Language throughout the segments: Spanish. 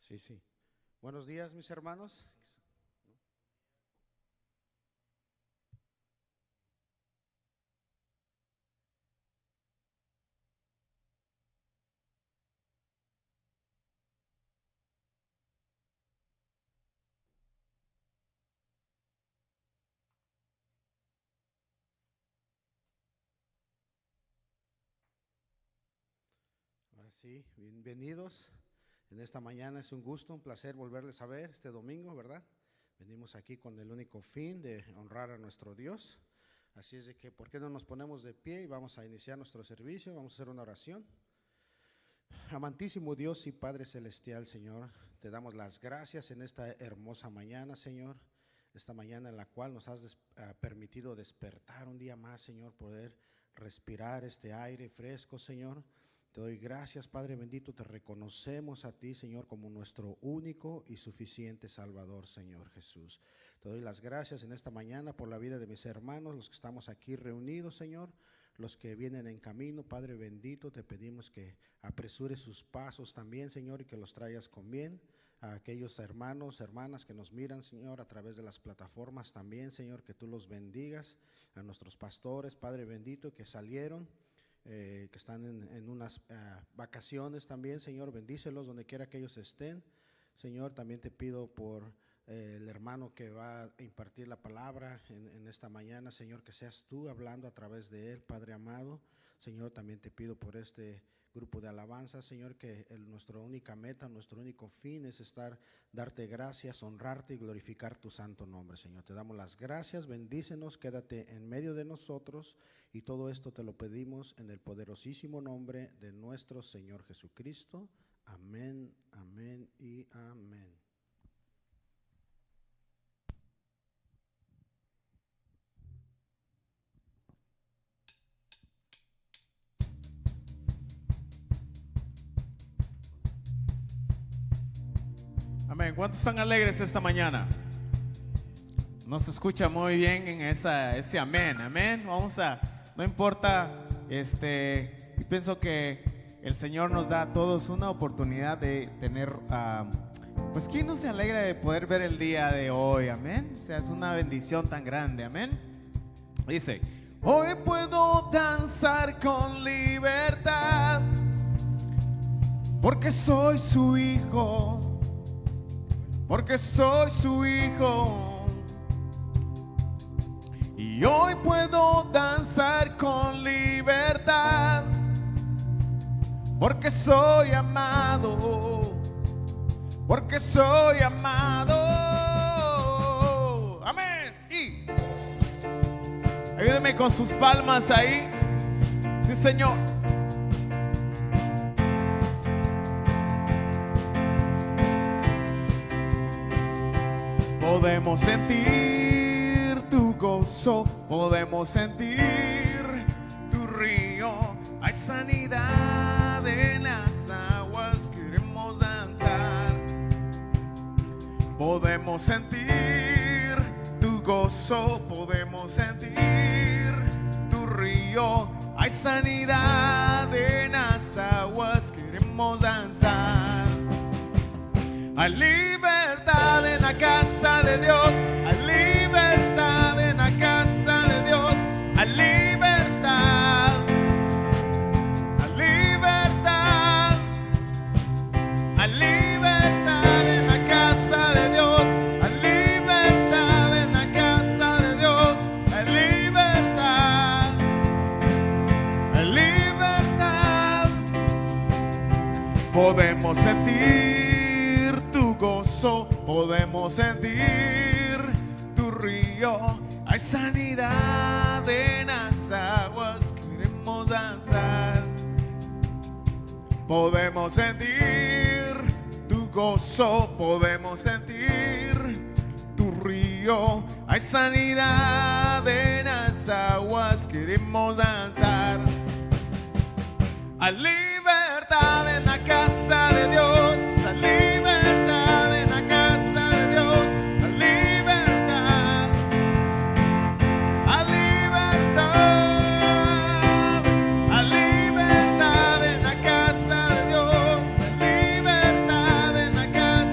Sí, sí. Buenos días, mis hermanos. Ahora sí, bienvenidos. En esta mañana es un gusto, un placer volverles a ver este domingo, ¿verdad? Venimos aquí con el único fin de honrar a nuestro Dios. Así es de que, ¿por qué no nos ponemos de pie y vamos a iniciar nuestro servicio? Vamos a hacer una oración. Amantísimo Dios y Padre Celestial, Señor, te damos las gracias en esta hermosa mañana, Señor. Esta mañana en la cual nos has permitido despertar un día más, Señor, poder respirar este aire fresco, Señor. Te doy gracias, Padre bendito, te reconocemos a ti, Señor, como nuestro único y suficiente Salvador, Señor Jesús. Te doy las gracias en esta mañana por la vida de mis hermanos, los que estamos aquí reunidos, Señor, los que vienen en camino, Padre bendito, te pedimos que apresures sus pasos también, Señor, y que los traigas con bien. A aquellos hermanos, hermanas que nos miran, Señor, a través de las plataformas también, Señor, que tú los bendigas. A nuestros pastores, Padre bendito, que salieron, que están en unas vacaciones también, Señor, bendícelos donde quiera que ellos estén. Señor, también te pido por el hermano que va a impartir la palabra en esta mañana, Señor, que seas tú hablando a través de él, Padre amado. Señor, también te pido por este grupo de alabanza, Señor, que nuestra única meta, nuestro único fin es darte gracias, honrarte y glorificar tu santo nombre, Señor. Te damos las gracias, bendícenos, quédate en medio de nosotros y todo esto te lo pedimos en el poderosísimo nombre de nuestro Señor Jesucristo. Amén, amén y amén. Amén. ¿Cuántos están alegres esta mañana? No se escucha muy bien en ese amén. Amén. No importa, pienso que el Señor nos da a todos una oportunidad de tener, pues ¿quién no se alegra de poder ver el día de hoy? Amén. O sea, es una bendición tan grande. Amén. Dice, hoy puedo danzar con libertad, porque soy su hijo. Porque soy su hijo. Y hoy puedo danzar con libertad, porque soy amado. Porque soy amado. Amén. Y ayúdeme con sus palmas ahí. Sí, Señor. Podemos sentir tu gozo, podemos sentir tu río. Hay sanidad en las aguas, queremos danzar. Podemos sentir tu gozo, podemos sentir tu río. Hay sanidad en las aguas, queremos danzar. Hay libertad en la casa de Dios, hay libertad en la casa de Dios, hay libertad, hay libertad, hay libertad en la casa de Dios, hay libertad en la casa de Dios, hay libertad, hay libertad. Podemos sentir gozo, podemos sentir tu río. Hay sanidad en las aguas, queremos danzar. Podemos sentir tu gozo, podemos sentir tu río. Hay sanidad en las aguas, queremos danzar. Hay libertad en la casa de Dios, hay libertad en la casa de Dios, hay libertad, hay libertad, hay libertad en la casa de Dios, hay libertad en la casa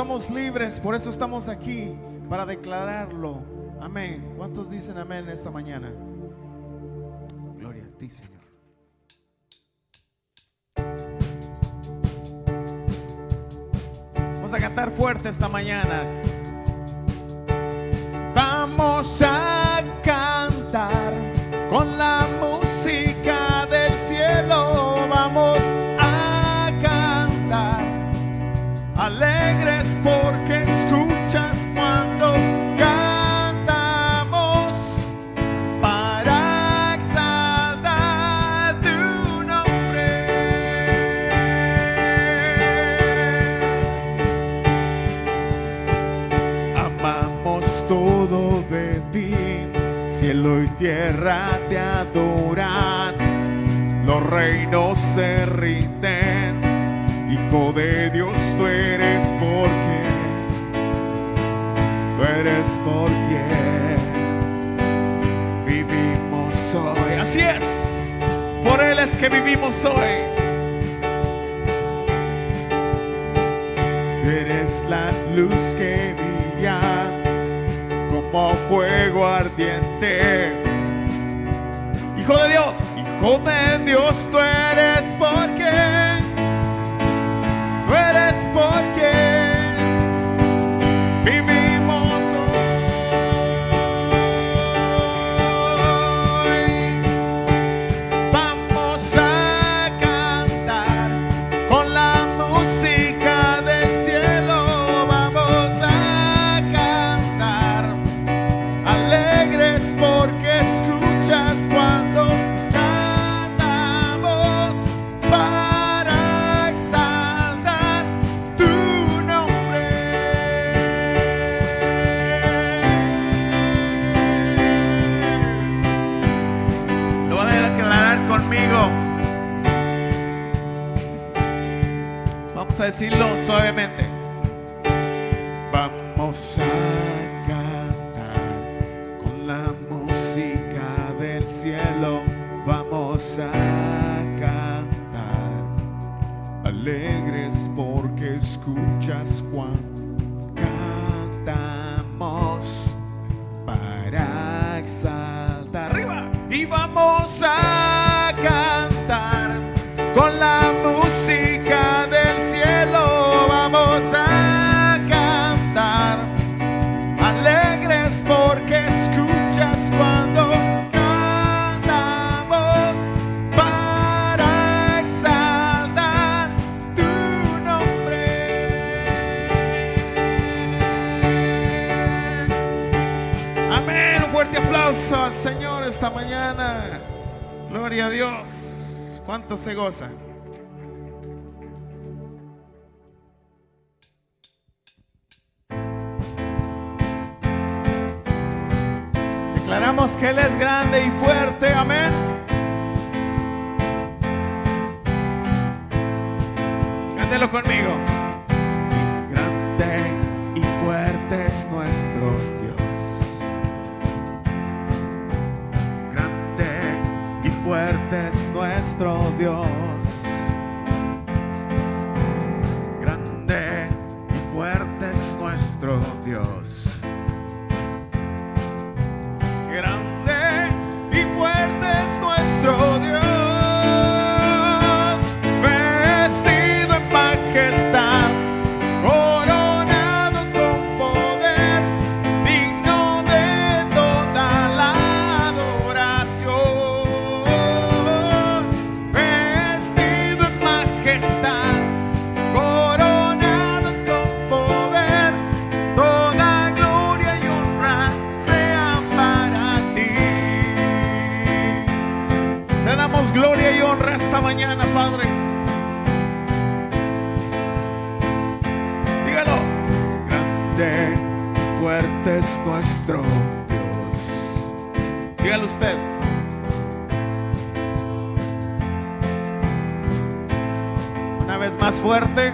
somos libres, por eso estamos aquí, para declararlo. Amén. ¿Cuántos dicen amén esta mañana? Gloria a ti, Señor. Vamos a cantar fuerte esta mañana. Vamos a cantar con la música del cielo. Vamos a cantar alegres porque escuchas cuando cantamos para exaltar tu nombre. Amamos todo de ti, cielo y tierra te adoran, los reinos se rinden. Hijo de Dios, tú eres por quien vivimos hoy. Así es, por Él es que vivimos hoy. Tú eres la luz que brilla como fuego ardiente. Hijo de Dios, tú eres por quien. Tú eres por quien vivimos hoy. Vamos a cantar con la música del cielo. Vamos a cantar alegres porque escuchas cuando cantamos para exaltar tu nombre. Lo van a declarar conmigo. Vamos a decirlo suavemente. Vamos a cantar con la música del cielo. Vamos a cantar alegres porque escuchas cuando cantamos para exaltar. Arriba. Y vamos a cantar con la música del cielo. Vamos a cantar alegres porque escuchas cuando cantamos para exaltar tu nombre. Amén. Un fuerte aplauso al Señor esta mañana. Gloria a Dios. ¿Cuánto se goza? Declaramos que Él es grande y fuerte. Amén. Cántelo conmigo. Grande y fuerte es nuestro Dios. Grande y fuerte es nuestro Dios. Grande y fuerte es nuestro Dios. Grande y fuerte es nuestro Dios, vestido en majestad, coronado con poder, digno de toda la adoración. Vestido en majestad, coronado con poder, toda gloria y honra sean para ti. Te damos gloria y honra esta mañana, Padre. Dígalo. Grande, fuerte es nuestro Dios. Dígalo usted. Una vez más fuerte,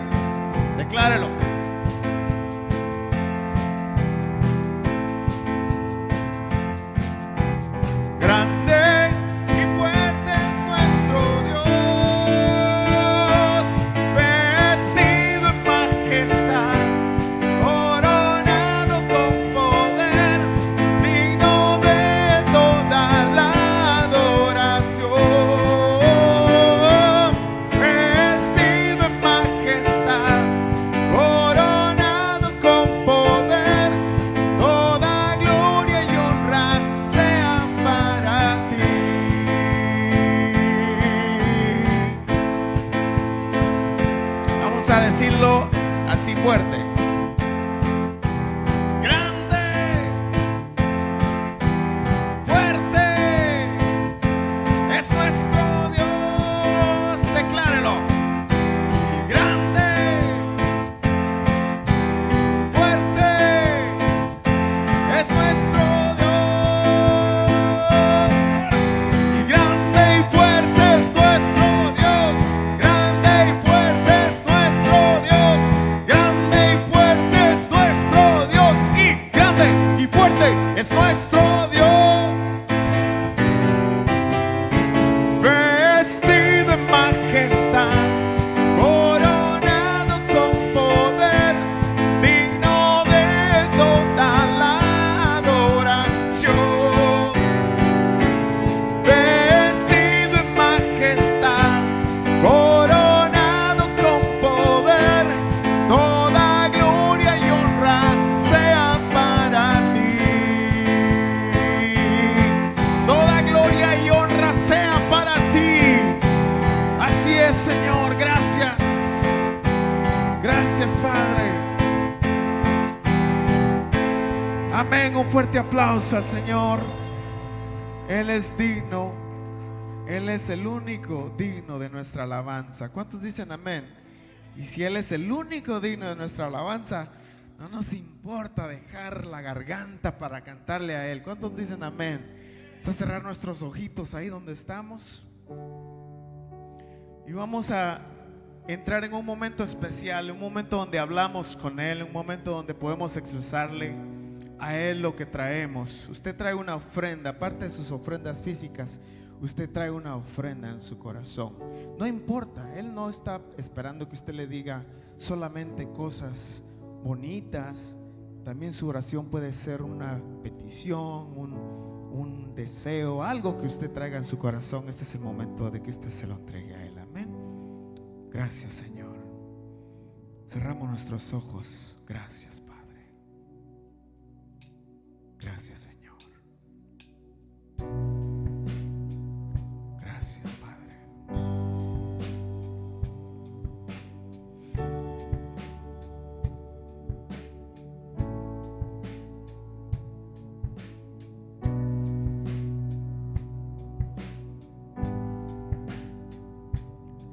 declárelo. Grande y fuerte es nuestro Dios, vestido en majestad, fuerte. Grande, fuerte, es nuestro Dios. Declárelo. Grande, fuerte, es nuestro Dios. Y grande y fuerte es nuestro Dios. Grande y fuerte es nuestro Dios. Grande y fuerte es nuestro Dios. Y grande y fuerte es nuestro Dios. Vestido en majestad, coronado con poder, digno de toda la adoración. Vestido en majestad, coronado con poder, toda gloria y honra sea para ti. Toda gloria y honra sea para ti. Así es, Señor. Gracias. Gracias, Padre. Amén. Un fuerte aplauso al Señor. Él es digno. Él es el único digno de nuestra alabanza. ¿Cuántos dicen amén? Y si Él es el único digno de nuestra alabanza, no nos importa dejar la garganta para cantarle a Él. ¿Cuántos dicen amén? Vamos a cerrar nuestros ojitos ahí donde estamos. Y vamos a entrar en un momento especial, un momento donde hablamos con Él, un momento donde podemos expresarle a Él lo que traemos. Usted trae una ofrenda, aparte de sus ofrendas físicas, usted trae una ofrenda en su corazón. No importa, Él no está esperando que usted le diga solamente cosas bonitas. También su oración puede ser una petición, un deseo, algo que usted traiga en su corazón. Este es el momento de que usted se lo entregue a Él. Amén. Gracias, Señor. Cerramos nuestros ojos. Gracias, Padre. Gracias, Señor. Gracias, Padre.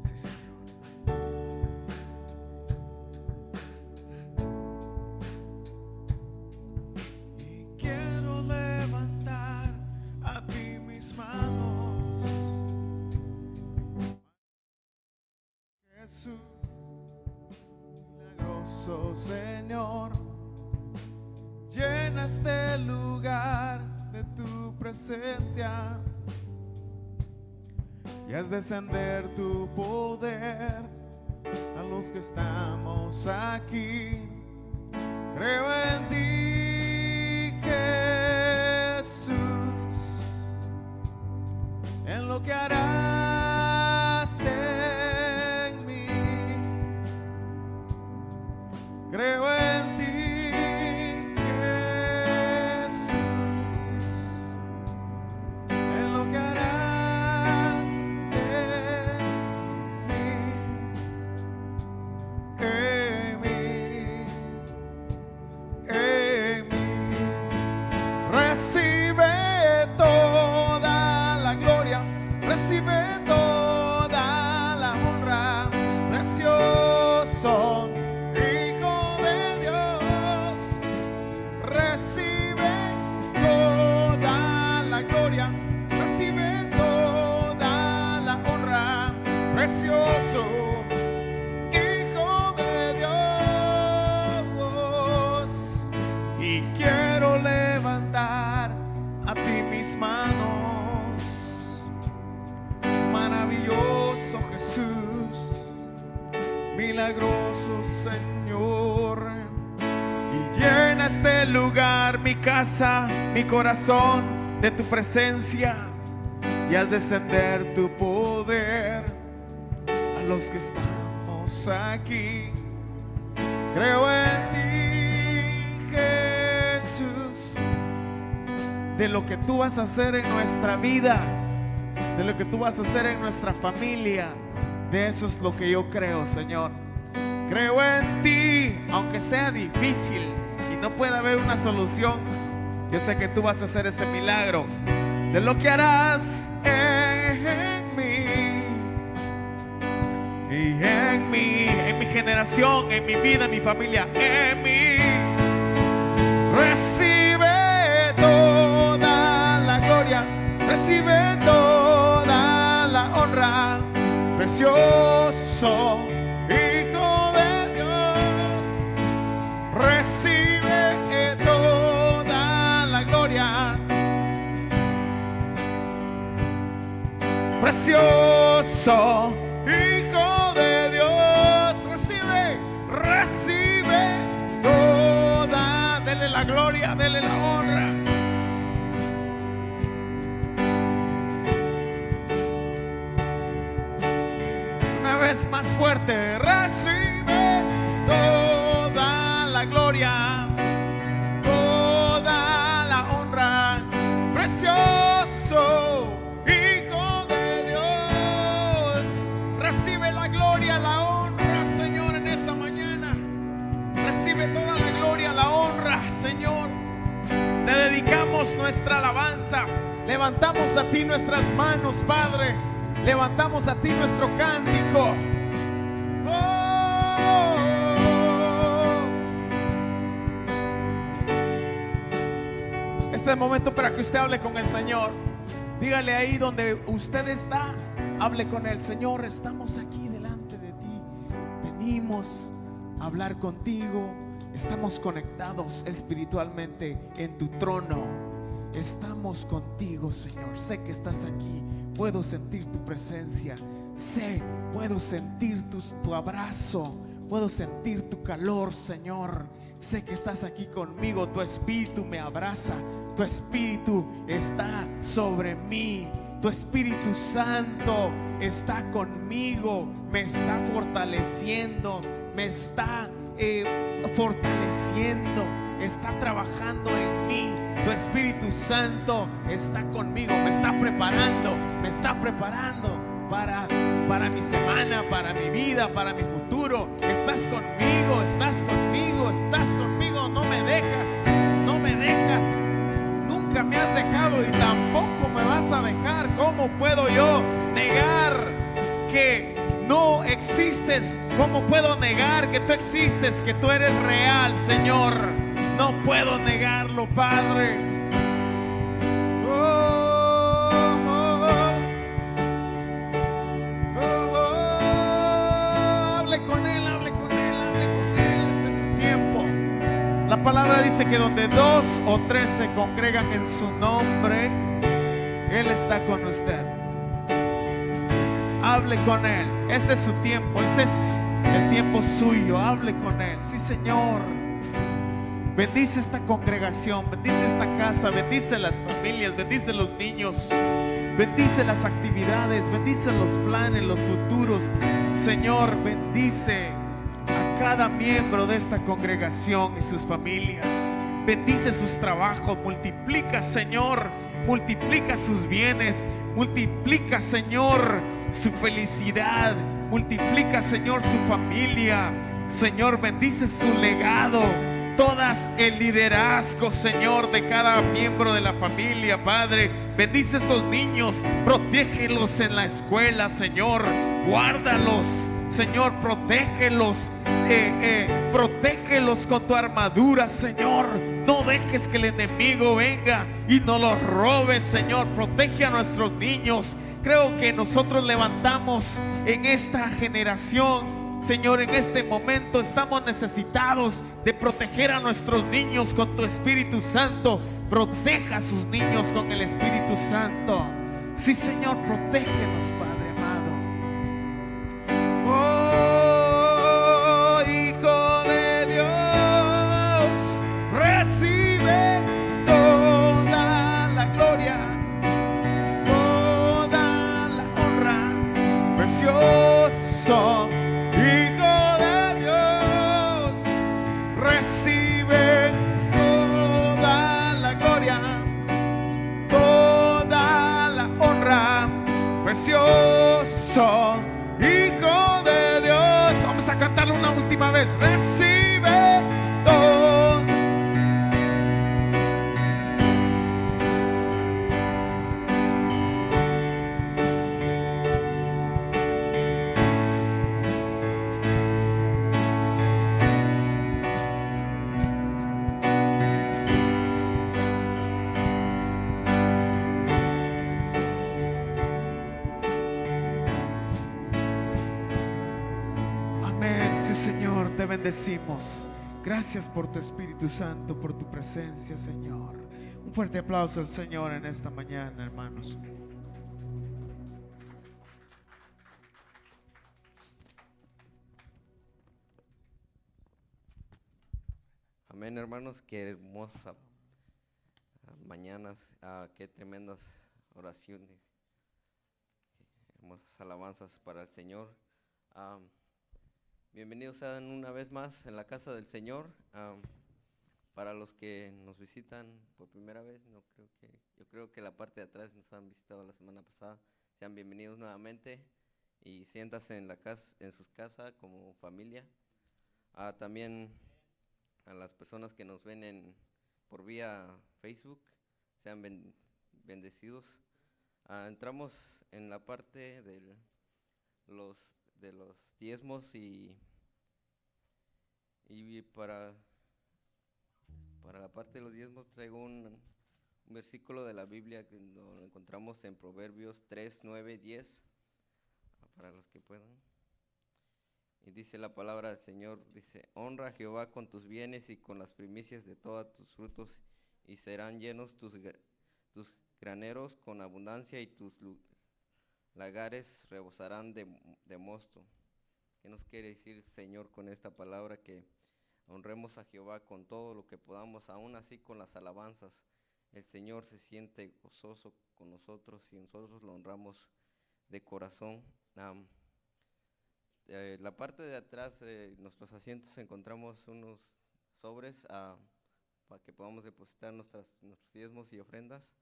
Sí, Señor. Y quiero levantar a ti mis manos, Jesús, milagroso Señor. Llena este lugar de tu presencia y haz descender tu poder a los que estamos aquí. Creo en ti, Jesús, en lo que harás en mí. Creo en ti, Jesús, en lo que harás en mí. Recibe toda la gloria, recibe toda la honra, precioso Hijo de Dios. Recibe toda la gloria, recibe toda la honra, precioso Hijo de Dios. Y quiero levantar a ti mis manos, maravilloso Jesús, milagroso Señor. Y llena este lugar, mi casa, mi corazón, de tu presencia, y haz descender tu poder a los que estamos aquí. Creo en ti, Jesús, de lo que tú vas a hacer en nuestra vida, de lo que tú vas a hacer en nuestra familia. De eso es lo que yo creo, Señor. Creo en ti, aunque sea difícil y no pueda haber una solución. Yo sé que tú vas a hacer ese milagro de lo que harás en mí y en mi generación, en mi vida, en mi familia, en mí. Recibe toda la gloria, recibe toda la honra, precioso Hijo de Dios. Recibe toda la gloria, precioso Hijo de Dios. Recibe toda, dele la gloria, dele la honra. Una vez más fuerte, recibe toda la gloria, toda la honra, precioso Hijo de Dios. Recibe la gloria, la honra, Señor, en esta mañana. Recibe toda la gloria, la honra, Señor. Te dedicamos nuestra alabanza. Levantamos a ti nuestras manos, Padre. Levantamos a ti nuestro cántico. Oh. Este es el momento para que usted hable con el Señor. Dígale ahí donde usted está, hable con el Señor. Estamos aquí delante de ti. Venimos a hablar contigo. Estamos conectados espiritualmente en tu trono. Estamos contigo, Señor. Sé que estás aquí. Puedo sentir tu presencia. Puedo sentir tu abrazo. Puedo sentir tu calor, Señor. Sé que estás aquí conmigo. Tu espíritu me abraza. Tu espíritu está sobre mí. Tu Espíritu Santo está conmigo. Me está fortaleciendo. Me está fortaleciendo. Está trabajando en mí. Tu Espíritu Santo está conmigo. Me está preparando para mi semana, para mi vida, para mi futuro. Estás conmigo, estás conmigo, estás conmigo. No me dejas, no me dejas. Nunca me has dejado y tampoco me vas a dejar. ¿Cómo puedo yo negar que no existes? ¿Cómo puedo negar que tú existes, que tú eres real, Señor? No puedo negarlo, Padre. Hable con Él, hable con Él, hable con Él. Este es su tiempo. La palabra dice que donde 2 o 3 se congregan en su nombre, Él está con usted. Hable con Él. Ese es su tiempo, ese es el tiempo suyo. Hable con Él. Sí, Señor. Bendice esta congregación, bendice esta casa, bendice las familias, bendice los niños, bendice las actividades, bendice los planes, los futuros. Señor, bendice a cada miembro de esta congregación y sus familias. Bendice sus trabajos, multiplica, Señor, multiplica sus bienes, multiplica, Señor, su felicidad, multiplica, Señor, su familia. Señor, bendice su legado. Todas el liderazgo, Señor, de cada miembro de la familia, Padre. Bendice esos niños, protégelos en la escuela, Señor. Guárdalos, Señor, protégelos. Protégelos con tu armadura, Señor. No dejes que el enemigo venga y nos los robe, Señor. Protege a nuestros niños. Creo que nosotros levantamos en esta generación, Señor, en este momento estamos necesitados de proteger a nuestros niños con tu Espíritu Santo. Proteja a sus niños con el Espíritu Santo. Sí, Señor, protégenos, Padre amado. Oh, Hijo de Dios, recibe toda la gloria, toda la honra, precioso Hijo de Dios. Recibe toda la gloria, toda la honra, precioso Hijo de Dios. Vamos a cantarle una última última vez, recibe todo. Amén. Sí, Señor, te bendecimos. Gracias por tu Espíritu Santo, por tu presencia, Señor. Un fuerte aplauso al Señor en esta mañana, hermanos. Amén, hermanos, qué hermosa mañanas, qué tremendas oraciones, hermosas alabanzas para el Señor. Bienvenidos sean una vez más en la casa del Señor. Para los que nos visitan por primera vez, yo creo que la parte de atrás nos han visitado la semana pasada. Sean bienvenidos nuevamente y siéntanse en la casa, en sus casas como familia. También a las personas que nos ven por vía Facebook, sean bendecidos. Entramos en la parte de los diezmos y para la parte de los diezmos traigo un versículo de la Biblia que lo encontramos en Proverbios 3, 9, 10, para los que puedan. Y dice la palabra del Señor, dice: honra a Jehová con tus bienes y con las primicias de todos tus frutos, y serán llenos tus graneros con abundancia, y tus lagares rebosarán de mosto. ¿Qué nos quiere decir, Señor, con esta palabra? Que honremos a Jehová con todo lo que podamos, aún así con las alabanzas. El Señor se siente gozoso con nosotros y nosotros lo honramos de corazón. La parte de atrás de nuestros asientos encontramos unos sobres para que podamos depositar nuestros diezmos y ofrendas.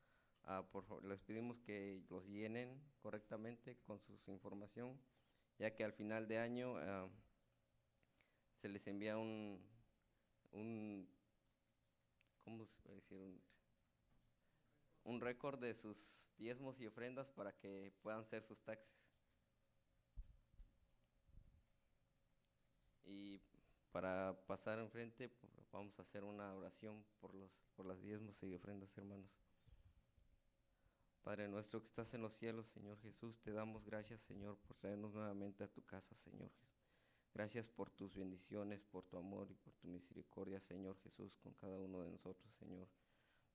Por favor, les pedimos que los llenen correctamente con su información, ya que al final de año se les envía ¿cómo se puede decir? Un récord de sus diezmos y ofrendas para que puedan ser sus taxes. Y para pasar enfrente, vamos a hacer una oración por las diezmos y ofrendas, hermanos. Padre nuestro que estás en los cielos, Señor Jesús, te damos gracias, Señor, por traernos nuevamente a tu casa, Señor Jesús. Gracias por tus bendiciones, por tu amor y por tu misericordia, Señor Jesús, con cada uno de nosotros, Señor.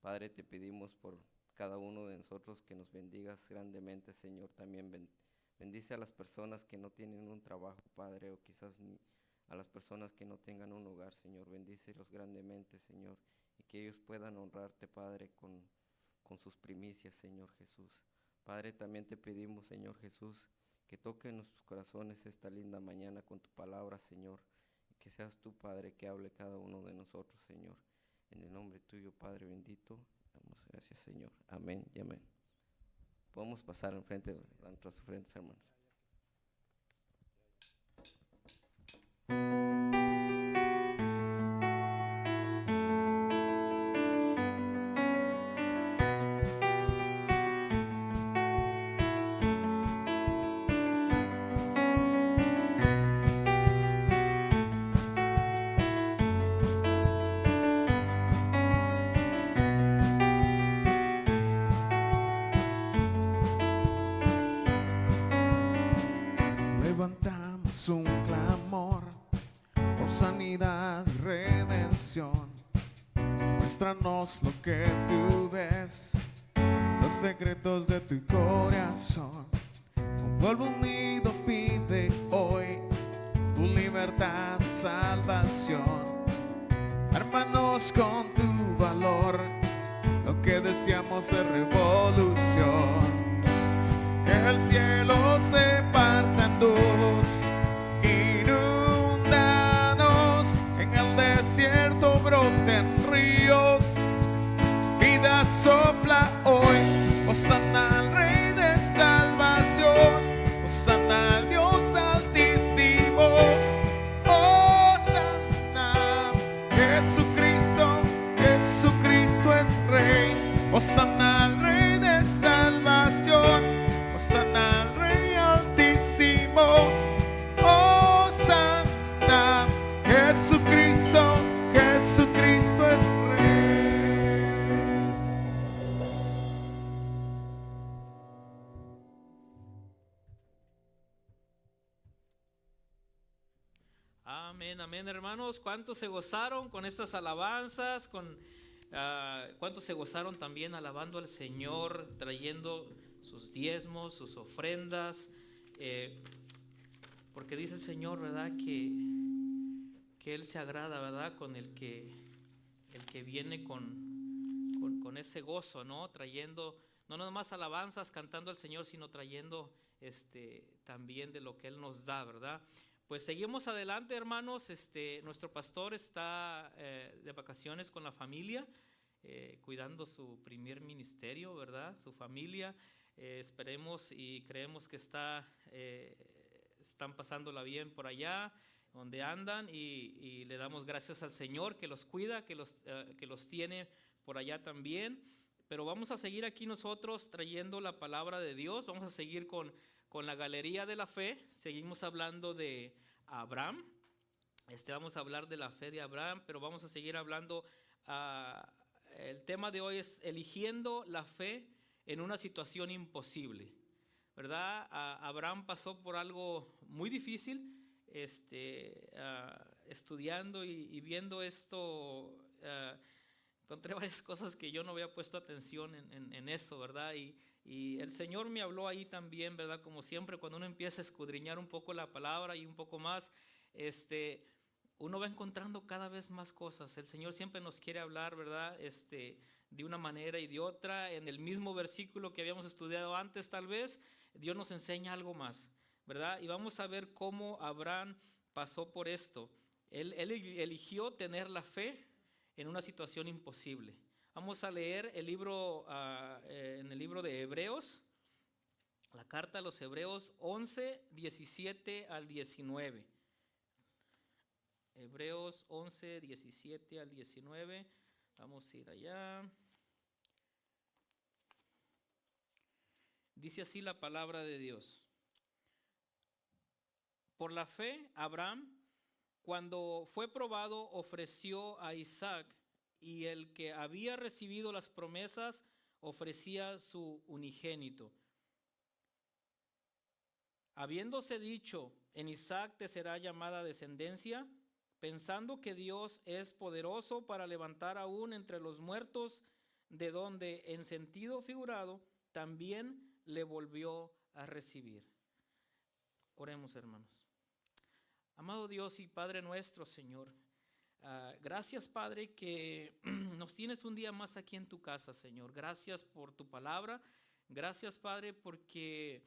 Padre, te pedimos por cada uno de nosotros que nos bendigas grandemente, Señor. También bendice a las personas que no tienen un trabajo, Padre, o quizás ni a las personas que no tengan un hogar, Señor. Bendícelos grandemente, Señor, y que ellos puedan honrarte, Padre, con sus primicias, Señor Jesús. Padre, también te pedimos, Señor Jesús, que toque en nuestros corazones esta linda mañana con tu palabra, Señor, y que seas tú, Padre, que hable cada uno de nosotros, Señor. En el nombre tuyo, Padre bendito, damos gracias, Señor. Amén y amén. Podemos pasar enfrente de nuestras ofrendas, hermanos. Levantamos un clamor por sanidad y redención. Muéstranos lo que tú ves, los secretos de tu corazón. Un pueblo unido pide hoy tu libertad y salvación. Ármanos con tu valor, lo que deseamos es revolución. Que el cielo se parta en dos, inúndanos, en el desierto broten ríos. Vida sopla hoy, hosana al Rey de salvación, hosana al Dios altísimo. Oh, Amén, amén, hermanos. ¿Cuántos se gozaron con estas alabanzas? ¿Cuántos se gozaron también alabando al Señor, trayendo sus diezmos, sus ofrendas? Porque dice el Señor, ¿verdad? Que Él se agrada, ¿verdad? Con el que viene con ese gozo, ¿no? Trayendo, no nada más alabanzas, cantando al Señor, sino trayendo también de lo que Él nos da, ¿verdad? Pues seguimos adelante, hermanos. Nuestro pastor está de vacaciones con la familia, cuidando su primer ministerio, ¿verdad? Su familia. Esperemos y creemos que están pasándola bien por allá donde andan, y le damos gracias al Señor que los cuida, que los tiene por allá también. Pero vamos a seguir aquí nosotros trayendo la palabra de Dios. Vamos a seguir con la galería de la fe. Seguimos hablando de Abraham. Vamos a hablar de la fe de Abraham, pero vamos a seguir hablando. El tema de hoy es eligiendo la fe en una situación imposible, ¿verdad? Abraham pasó por algo muy difícil, estudiando y viendo esto. Encontré varias cosas que yo no había puesto atención en eso, ¿verdad? Y el Señor me habló ahí también, ¿verdad? Como siempre, cuando uno empieza a escudriñar un poco la palabra y un poco más, uno va encontrando cada vez más cosas. El Señor siempre nos quiere hablar, ¿verdad? De una manera y de otra. En el mismo versículo que habíamos estudiado antes, tal vez, Dios nos enseña algo más, ¿verdad? Y vamos a ver cómo Abraham pasó por esto. Él eligió tener la fe en una situación imposible. Vamos a leer el libro, en el libro de Hebreos, la carta a los Hebreos 11, 17 al 19. Hebreos 11, 17 al 19. Vamos a ir allá. Dice así la palabra de Dios. Por la fe, Abraham, cuando fue probado, ofreció a Isaac, y el que había recibido las promesas ofrecía su unigénito. Habiéndose dicho, en Isaac te será llamada descendencia, pensando que Dios es poderoso para levantar aún entre los muertos, de donde en sentido figurado también le volvió a recibir. Oremos, hermanos. Amado Dios y Padre nuestro, Señor, gracias, Padre, que nos tienes un día más aquí en tu casa, Señor. Gracias por tu palabra. Gracias, Padre, porque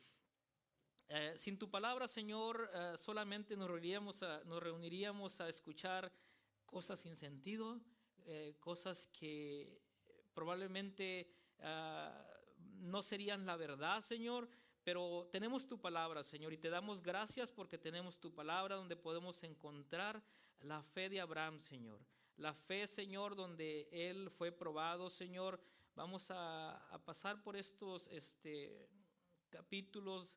sin tu palabra, Señor, solamente nos reuniríamos a escuchar cosas sin sentido, cosas que probablemente no serían la verdad, Señor. Pero tenemos tu palabra, Señor, y te damos gracias porque tenemos tu palabra donde podemos encontrar la fe de Abraham, Señor. La fe, Señor, donde él fue probado, Señor. Vamos a pasar por estos capítulos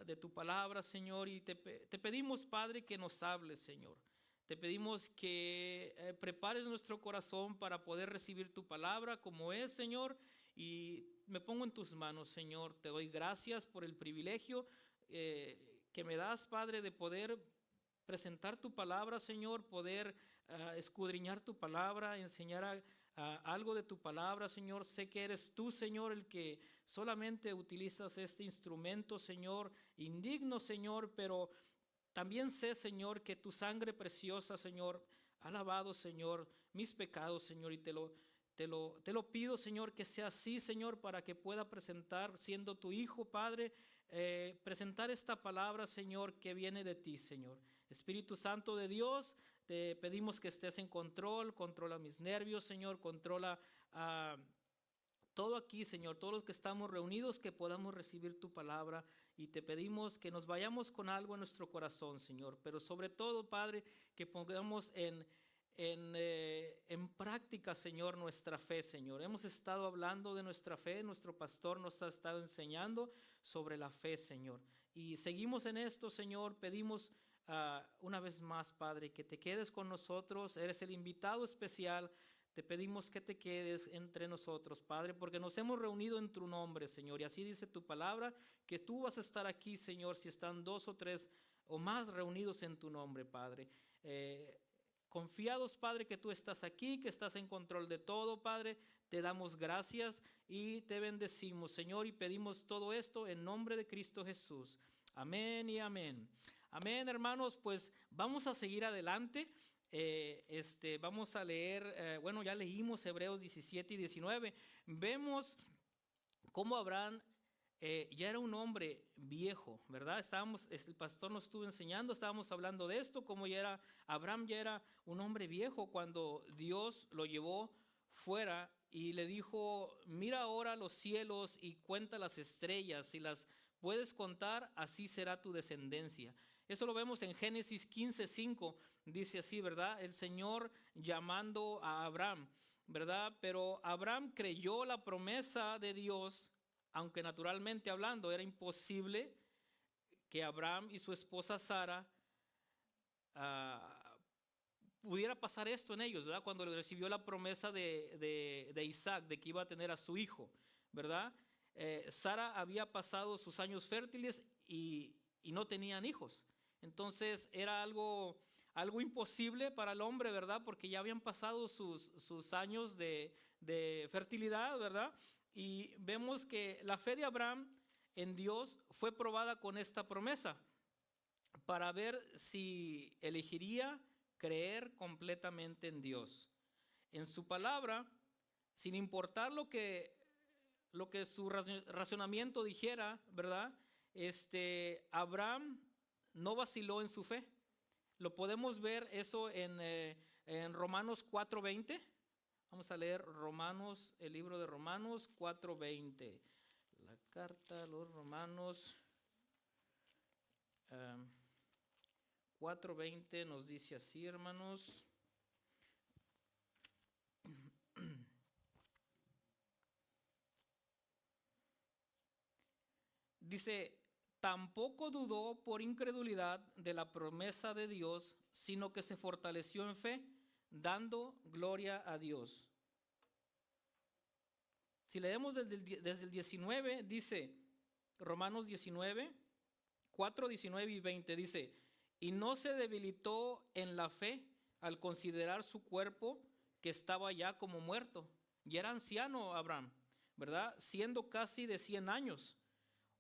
de tu palabra, Señor, y te pedimos, Padre, que nos hables, Señor. Te pedimos que prepares nuestro corazón para poder recibir tu palabra como es, Señor. Y me pongo en tus manos, Señor. Te doy gracias por el privilegio que me das, Padre, de poder presentar tu palabra, Señor, poder escudriñar tu palabra, enseñar algo de tu palabra, Señor. Sé que eres tú, Señor, el que solamente utilizas este instrumento, Señor, indigno, Señor, pero también sé, Señor, que tu sangre preciosa, Señor, ha lavado, Señor, mis pecados, Señor, y te lo pido, Señor, que sea así, Señor, para que pueda presentar, siendo tu hijo, Padre, presentar esta palabra, Señor, que viene de ti, Señor. Espíritu Santo de Dios, te pedimos que estés en control, controla mis nervios, Señor, controla todo aquí, Señor, todos los que estamos reunidos, que podamos recibir tu palabra, y te pedimos que nos vayamos con algo en nuestro corazón, Señor, pero sobre todo, Padre, que pongamos en práctica, Señor, nuestra fe, Señor. Hemos estado hablando de nuestra fe, nuestro pastor nos ha estado enseñando sobre la fe, Señor, y seguimos en esto, Señor. Pedimos una vez más, Padre, que te quedes con nosotros. Eres el invitado especial. Te pedimos que te quedes entre nosotros, Padre, porque nos hemos reunido en tu nombre, Señor, y así dice tu palabra, que tú vas a estar aquí, Señor, si están 2 o 3 o más reunidos en tu nombre, Padre. confiados, Padre, que tú estás aquí, que estás en control de todo, Padre. Te damos gracias y te bendecimos, Señor, y pedimos todo esto en nombre de Cristo Jesús. Amén y amén. Amén, hermanos, pues vamos a seguir adelante. Vamos a leer, bueno, ya leímos Hebreos 17 y 19. Vemos cómo Abraham ya era un hombre viejo, ¿verdad? El pastor nos estuvo enseñando, estábamos hablando de esto, cómo Abraham ya era un hombre viejo cuando Dios lo llevó fuera y le dijo: mira ahora los cielos y cuenta las estrellas, si las puedes contar, así será tu descendencia. Eso lo vemos en Génesis 15:5, dice así, ¿verdad? El Señor llamando a Abraham, ¿verdad? Pero Abraham creyó la promesa de Dios, aunque naturalmente hablando era imposible que Abraham y su esposa Sara pudiera pasar esto en ellos, ¿verdad? Cuando recibió la promesa de Isaac, de que iba a tener a su hijo, ¿verdad? Sara había pasado sus años fértiles y no tenían hijos. Entonces era algo imposible para el hombre, ¿verdad? Porque ya habían pasado sus años de fertilidad, ¿verdad? Y vemos que la fe de Abraham en Dios fue probada con esta promesa para ver si elegiría creer completamente en Dios, en su palabra, sin importar lo que su razonamiento dijera, ¿verdad? Abraham no vaciló en su fe. Lo podemos ver eso en Romanos 4:20. Vamos a leer el libro de Romanos 4:20. La carta a los Romanos 4:20 nos dice así, hermanos. Dice: tampoco dudó por incredulidad de la promesa de Dios, sino que se fortaleció en fe, dando gloria a Dios. Si leemos desde el 19, dice Romanos 19, 4, 19 y 20, dice: y no se debilitó en la fe al considerar su cuerpo, que estaba ya como muerto. Ya era anciano Abraham, ¿verdad? Siendo casi de 100 años.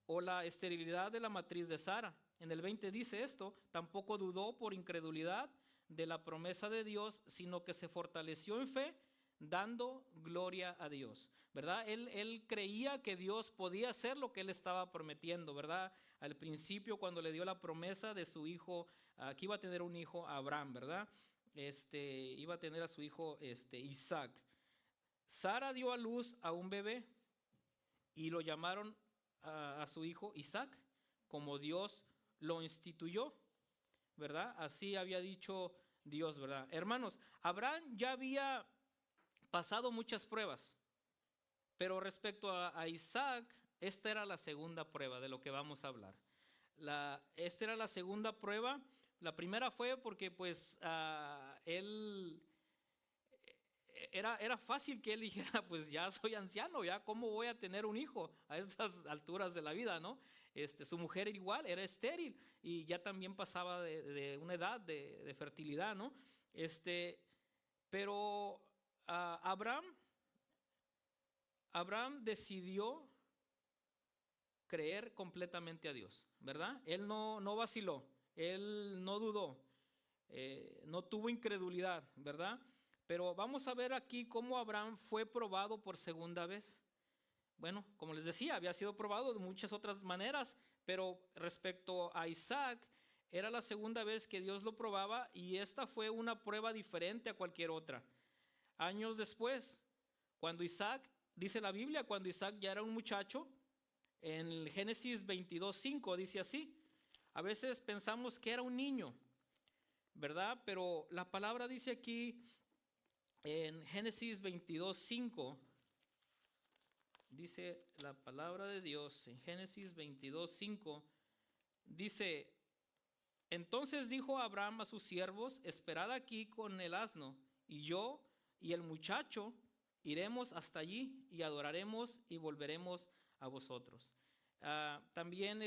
O la esterilidad de la matriz de Sara. En el 20 dice esto: tampoco dudó por incredulidad de la promesa de Dios, sino que se fortaleció en fe, dando gloria a Dios, ¿verdad? Él creía que Dios podía hacer lo que él estaba prometiendo, ¿verdad? Al principio, cuando le dio la promesa de su hijo, que iba a tener un hijo, Abraham, ¿verdad? Iba a tener a su hijo Isaac. Sara dio a luz a un bebé y lo llamaron a su hijo Isaac, como Dios lo instituyó, ¿verdad? Así había dicho Dios, ¿verdad? Hermanos, Abraham ya había pasado muchas pruebas, pero respecto a Isaac, esta era la segunda prueba de lo que vamos a hablar. Esta era la segunda prueba. La primera fue porque pues él era fácil que él dijera: pues ya soy anciano, ya cómo voy a tener un hijo a estas alturas de la vida, ¿no? Su mujer igual, era estéril y ya también pasaba de una edad de fertilidad, ¿no? Pero Abraham decidió creer completamente a Dios, ¿verdad? Él no vaciló, él no dudó, no tuvo incredulidad, ¿verdad? Pero vamos a ver aquí cómo Abraham fue probado por segunda vez. Bueno, como les decía, había sido probado de muchas otras maneras, pero respecto a Isaac, era la segunda vez que Dios lo probaba y esta fue una prueba diferente a cualquier otra. Años después, cuando Isaac, dice la Biblia, cuando Isaac ya era un muchacho, en el Génesis 22:5 dice así. A veces pensamos que era un niño, ¿verdad? Pero la palabra dice aquí en Génesis 22:5, dice la palabra de Dios, en Génesis 22:5, dice: entonces dijo Abraham a sus siervos: esperad aquí con el asno, y yo y el muchacho iremos hasta allí y adoraremos y volveremos a vosotros. También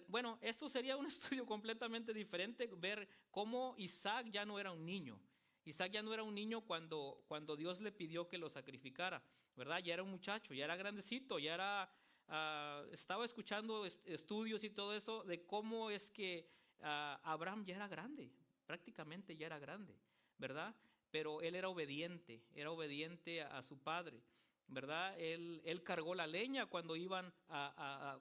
Bueno, esto sería un estudio completamente diferente, ver cómo Isaac ya no era un niño. Isaac ya no era un niño cuando Dios le pidió que lo sacrificara, ¿verdad? Ya era un muchacho, ya era grandecito, ya era, estaba escuchando estudios y todo eso de cómo es que Abraham ya era grande, prácticamente ya era grande, ¿verdad? Pero él era obediente a su padre, ¿verdad? Él cargó la leña cuando iban a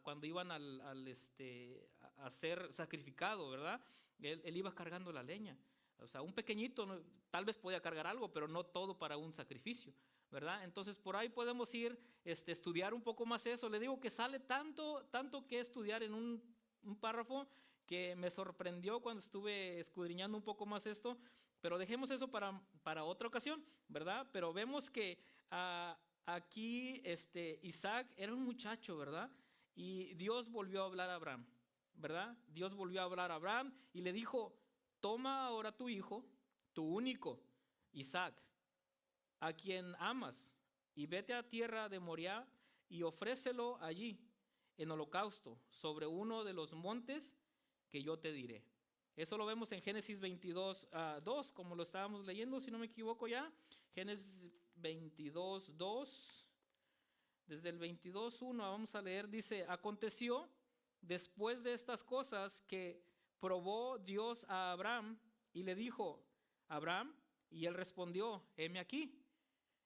ser sacrificado, ¿verdad? Él iba cargando la leña. O sea, un pequeñito tal vez podía cargar algo, pero no todo para un sacrificio, ¿verdad? Entonces por ahí podemos ir, estudiar un poco más eso. Le digo que sale tanto que estudiar en un párrafo que me sorprendió cuando estuve escudriñando un poco más esto, pero dejemos eso para otra ocasión, ¿verdad? Pero vemos que aquí Isaac era un muchacho, ¿verdad? Y Dios volvió a hablar a Abraham, ¿verdad? Dios volvió a hablar a Abraham y le dijo: toma ahora tu hijo, tu único, Isaac, a quien amas, y vete a tierra de Moriah y ofrécelo allí en holocausto sobre uno de los montes que yo te diré. Eso lo vemos en Génesis 22, 2, como lo estábamos leyendo, si no me equivoco ya. Génesis 22, 2. Desde el 22, 1 vamos a leer, dice: aconteció después de estas cosas que probó Dios a Abraham y le dijo: Abraham, y él respondió: heme aquí.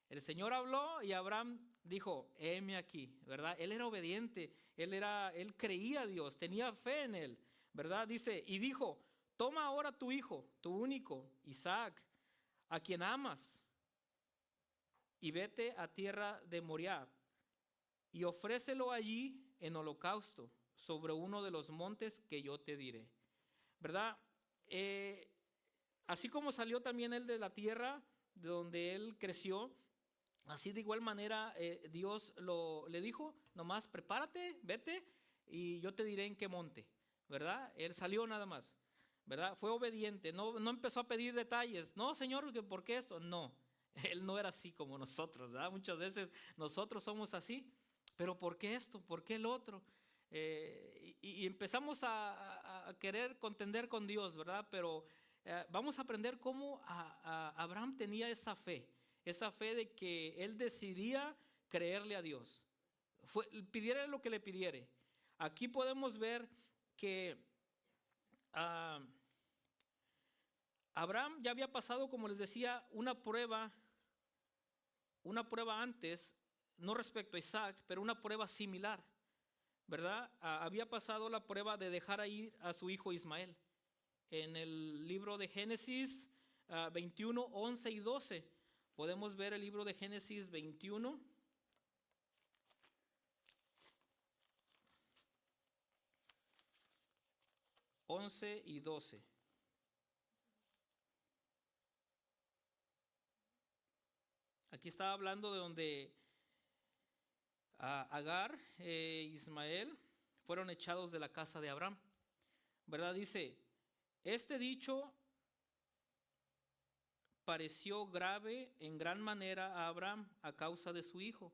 El Señor habló y Abraham dijo: heme aquí, ¿verdad? Él era obediente, él creía a Dios, tenía fe en él, ¿verdad? Dice, y dijo: toma ahora tu hijo, tu único, Isaac, a quien amas, y vete a tierra de Moriah y ofrécelo allí en holocausto sobre uno de los montes que yo te diré, ¿verdad? Así como salió también él de la tierra de donde él creció, así de igual manera Dios le dijo: nomás prepárate, vete y yo te diré en qué monte, ¿verdad? Él salió nada más, ¿verdad? Fue obediente, no empezó a pedir detalles. No, Señor, ¿por qué esto? No, él no era así como nosotros, ¿verdad? Muchas veces nosotros somos así, pero ¿por qué esto? ¿Por qué el otro? Y empezamos a querer contender con Dios, ¿verdad? Pero vamos a aprender cómo Abraham tenía esa fe de que él decidía creerle a Dios, pidiera lo que le pidiere. Aquí podemos ver que Abraham ya había pasado, como les decía, una prueba antes, no respecto a Isaac, pero una prueba similar, ¿verdad? Había pasado la prueba de dejar ir a su hijo Ismael. En el libro de Génesis 21, 11 y 12, podemos ver el libro de Génesis 21. Once y 12. Aquí estaba hablando de donde Agar e Ismael fueron echados de la casa de Abraham, ¿verdad? Dice: este dicho pareció grave en gran manera a Abraham a causa de su hijo.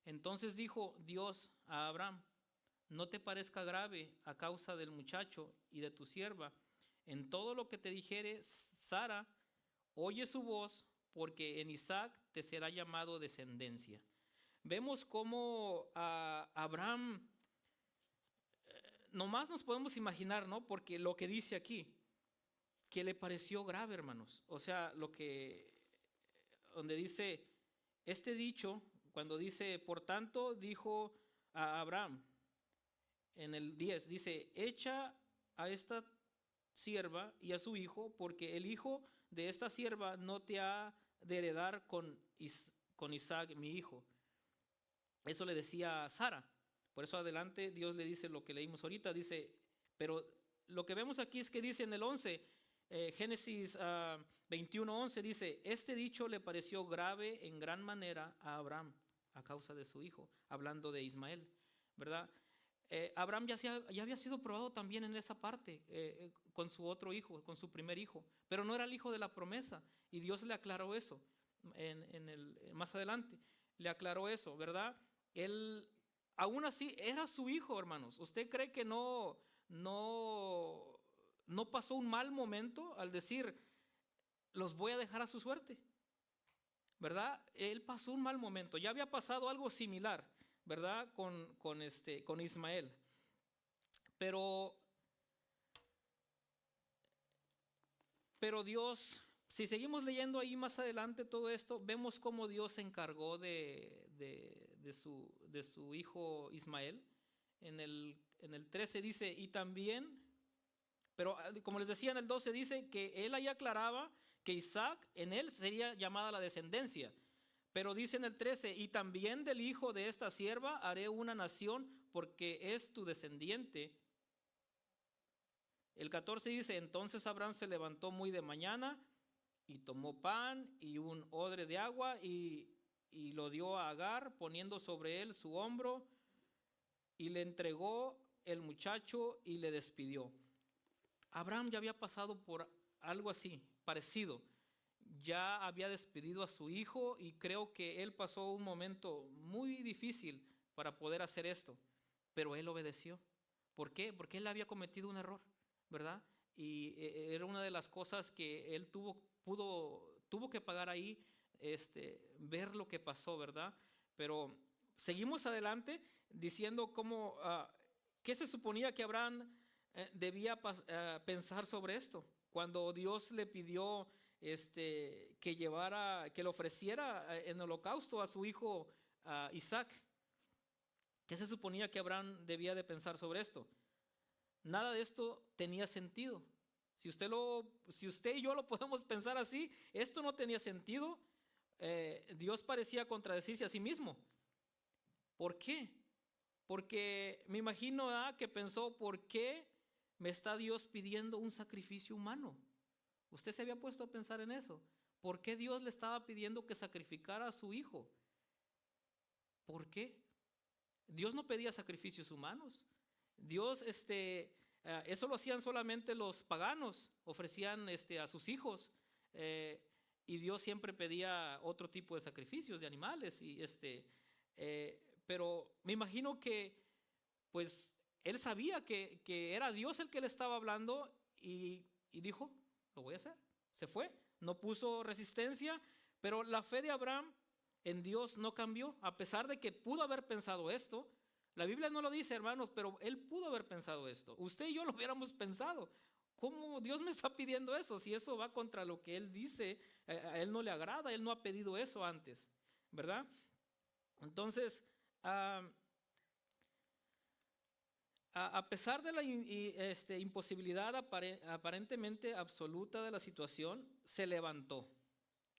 Entonces dijo Dios a Abraham: no te parezca grave a causa del muchacho y de tu sierva. En todo lo que te dijere Sara, oye su voz, porque en Isaac te será llamado descendencia. Vemos cómo Abraham, nomás nos podemos imaginar, ¿no? Porque lo que dice aquí, que le pareció grave, hermanos. O sea, donde dice este dicho, cuando dice, por tanto, dijo a Abraham, en el 10, dice: echa a esta sierva y a su hijo, porque el hijo de esta sierva no te ha de heredar con Isaac, mi hijo. Eso le decía a Sara. Por eso adelante Dios le dice lo que leímos ahorita, dice, pero lo que vemos aquí es que dice en el 11, Génesis 21, 11, dice: este dicho le pareció grave en gran manera a Abraham a causa de su hijo, hablando de Ismael, ¿verdad? Abraham ya había sido probado también en esa parte, con su otro hijo, con su primer hijo, pero no era el hijo de la promesa, y Dios le aclaró eso más adelante, le aclaró eso, ¿verdad? aún así era su hijo, hermanos. ¿Usted cree que no pasó un mal momento al decir, los voy a dejar a su suerte? ¿Verdad? Él pasó un mal momento. Ya había pasado algo similar, ¿verdad? Con Ismael. Pero Dios, si seguimos leyendo ahí más adelante todo esto, vemos cómo Dios se encargó de su hijo Ismael. En el 13 dice, y también, pero como les decía en el 12 dice que él ahí aclaraba que Isaac, en él sería llamada la descendencia. Pero dice en el 13, y también del hijo de esta sierva haré una nación, porque es tu descendiente. El 14 dice, entonces Abraham se levantó muy de mañana y tomó pan y un odre de agua y lo dio a Agar, poniendo sobre él su hombro, y le entregó el muchacho y le despidió. Abraham ya había pasado por algo así, parecido. Ya había despedido a su hijo y creo que él pasó un momento muy difícil para poder hacer esto, pero él obedeció. ¿Por qué? Porque él había cometido un error, ¿verdad? Y era una de las cosas que él tuvo que pagar ahí, ver lo que pasó, ¿verdad? Pero seguimos adelante diciendo cómo, ¿qué se suponía que Abraham debía pensar sobre esto? Cuando Dios le pidió que le ofreciera en holocausto a su hijo Isaac. ¿Qué se suponía que Abraham debía de pensar sobre esto? Nada de esto tenía sentido. Si usted y yo lo podemos pensar así, esto no tenía sentido. Dios parecía contradecirse a sí mismo. ¿Por qué? Porque me imagino que pensó, ¿por qué me está Dios pidiendo un sacrificio humano? ¿Usted se había puesto a pensar en eso? ¿Por qué Dios le estaba pidiendo que sacrificara a su hijo? ¿Por qué? Dios no pedía sacrificios humanos. Dios, eso lo hacían solamente los paganos, ofrecían a sus hijos, y Dios siempre pedía otro tipo de sacrificios de animales. Pero me imagino que, pues, él sabía que era Dios el que le estaba hablando y dijo, lo voy a hacer. Se fue, no puso resistencia, pero la fe de Abraham en Dios no cambió, a pesar de que pudo haber pensado esto. La Biblia no lo dice, hermanos, pero él pudo haber pensado esto. Usted y yo lo hubiéramos pensado. ¿Cómo Dios me está pidiendo eso? Si eso va contra lo que él dice, a él no le agrada, él no ha pedido eso antes, ¿verdad? Entonces, a pesar de la imposibilidad aparentemente absoluta de la situación, se levantó.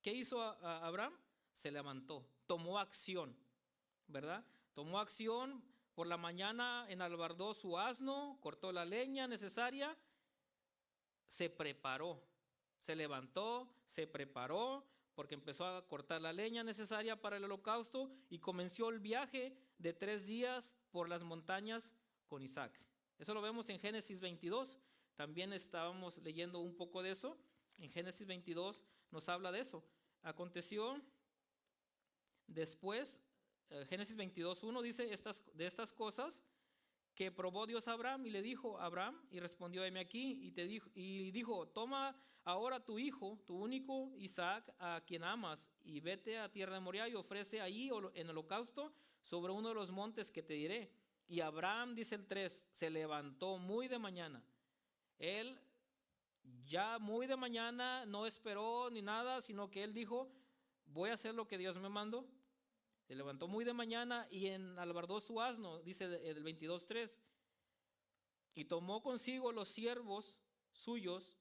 ¿Qué hizo Abraham? Se levantó, tomó acción, ¿verdad? Tomó acción. Por la mañana enalbardó su asno, cortó la leña necesaria, se preparó, se levantó, se preparó, porque empezó a cortar la leña necesaria para el holocausto y comenzó el viaje de 3 días por las montañas con Isaac. Eso lo vemos en Génesis 22. También estábamos leyendo un poco de eso. En Génesis 22 nos habla de eso. Aconteció después, Génesis 22:1 dice de estas cosas que probó Dios a Abraham y le dijo, Abraham, y respondió, heme aquí, y dijo, toma ahora tu hijo, tu único Isaac, a quien amas, y vete a tierra de Moriah y ofrece allí en holocausto sobre uno de los montes que te diré. Y Abraham, dice el 3, se levantó muy de mañana. Él ya muy de mañana no esperó ni nada, sino que él dijo, voy a hacer lo que Dios me mandó. Se levantó muy de mañana y enalbardó su asno, dice el 22:3, y tomó consigo los siervos suyos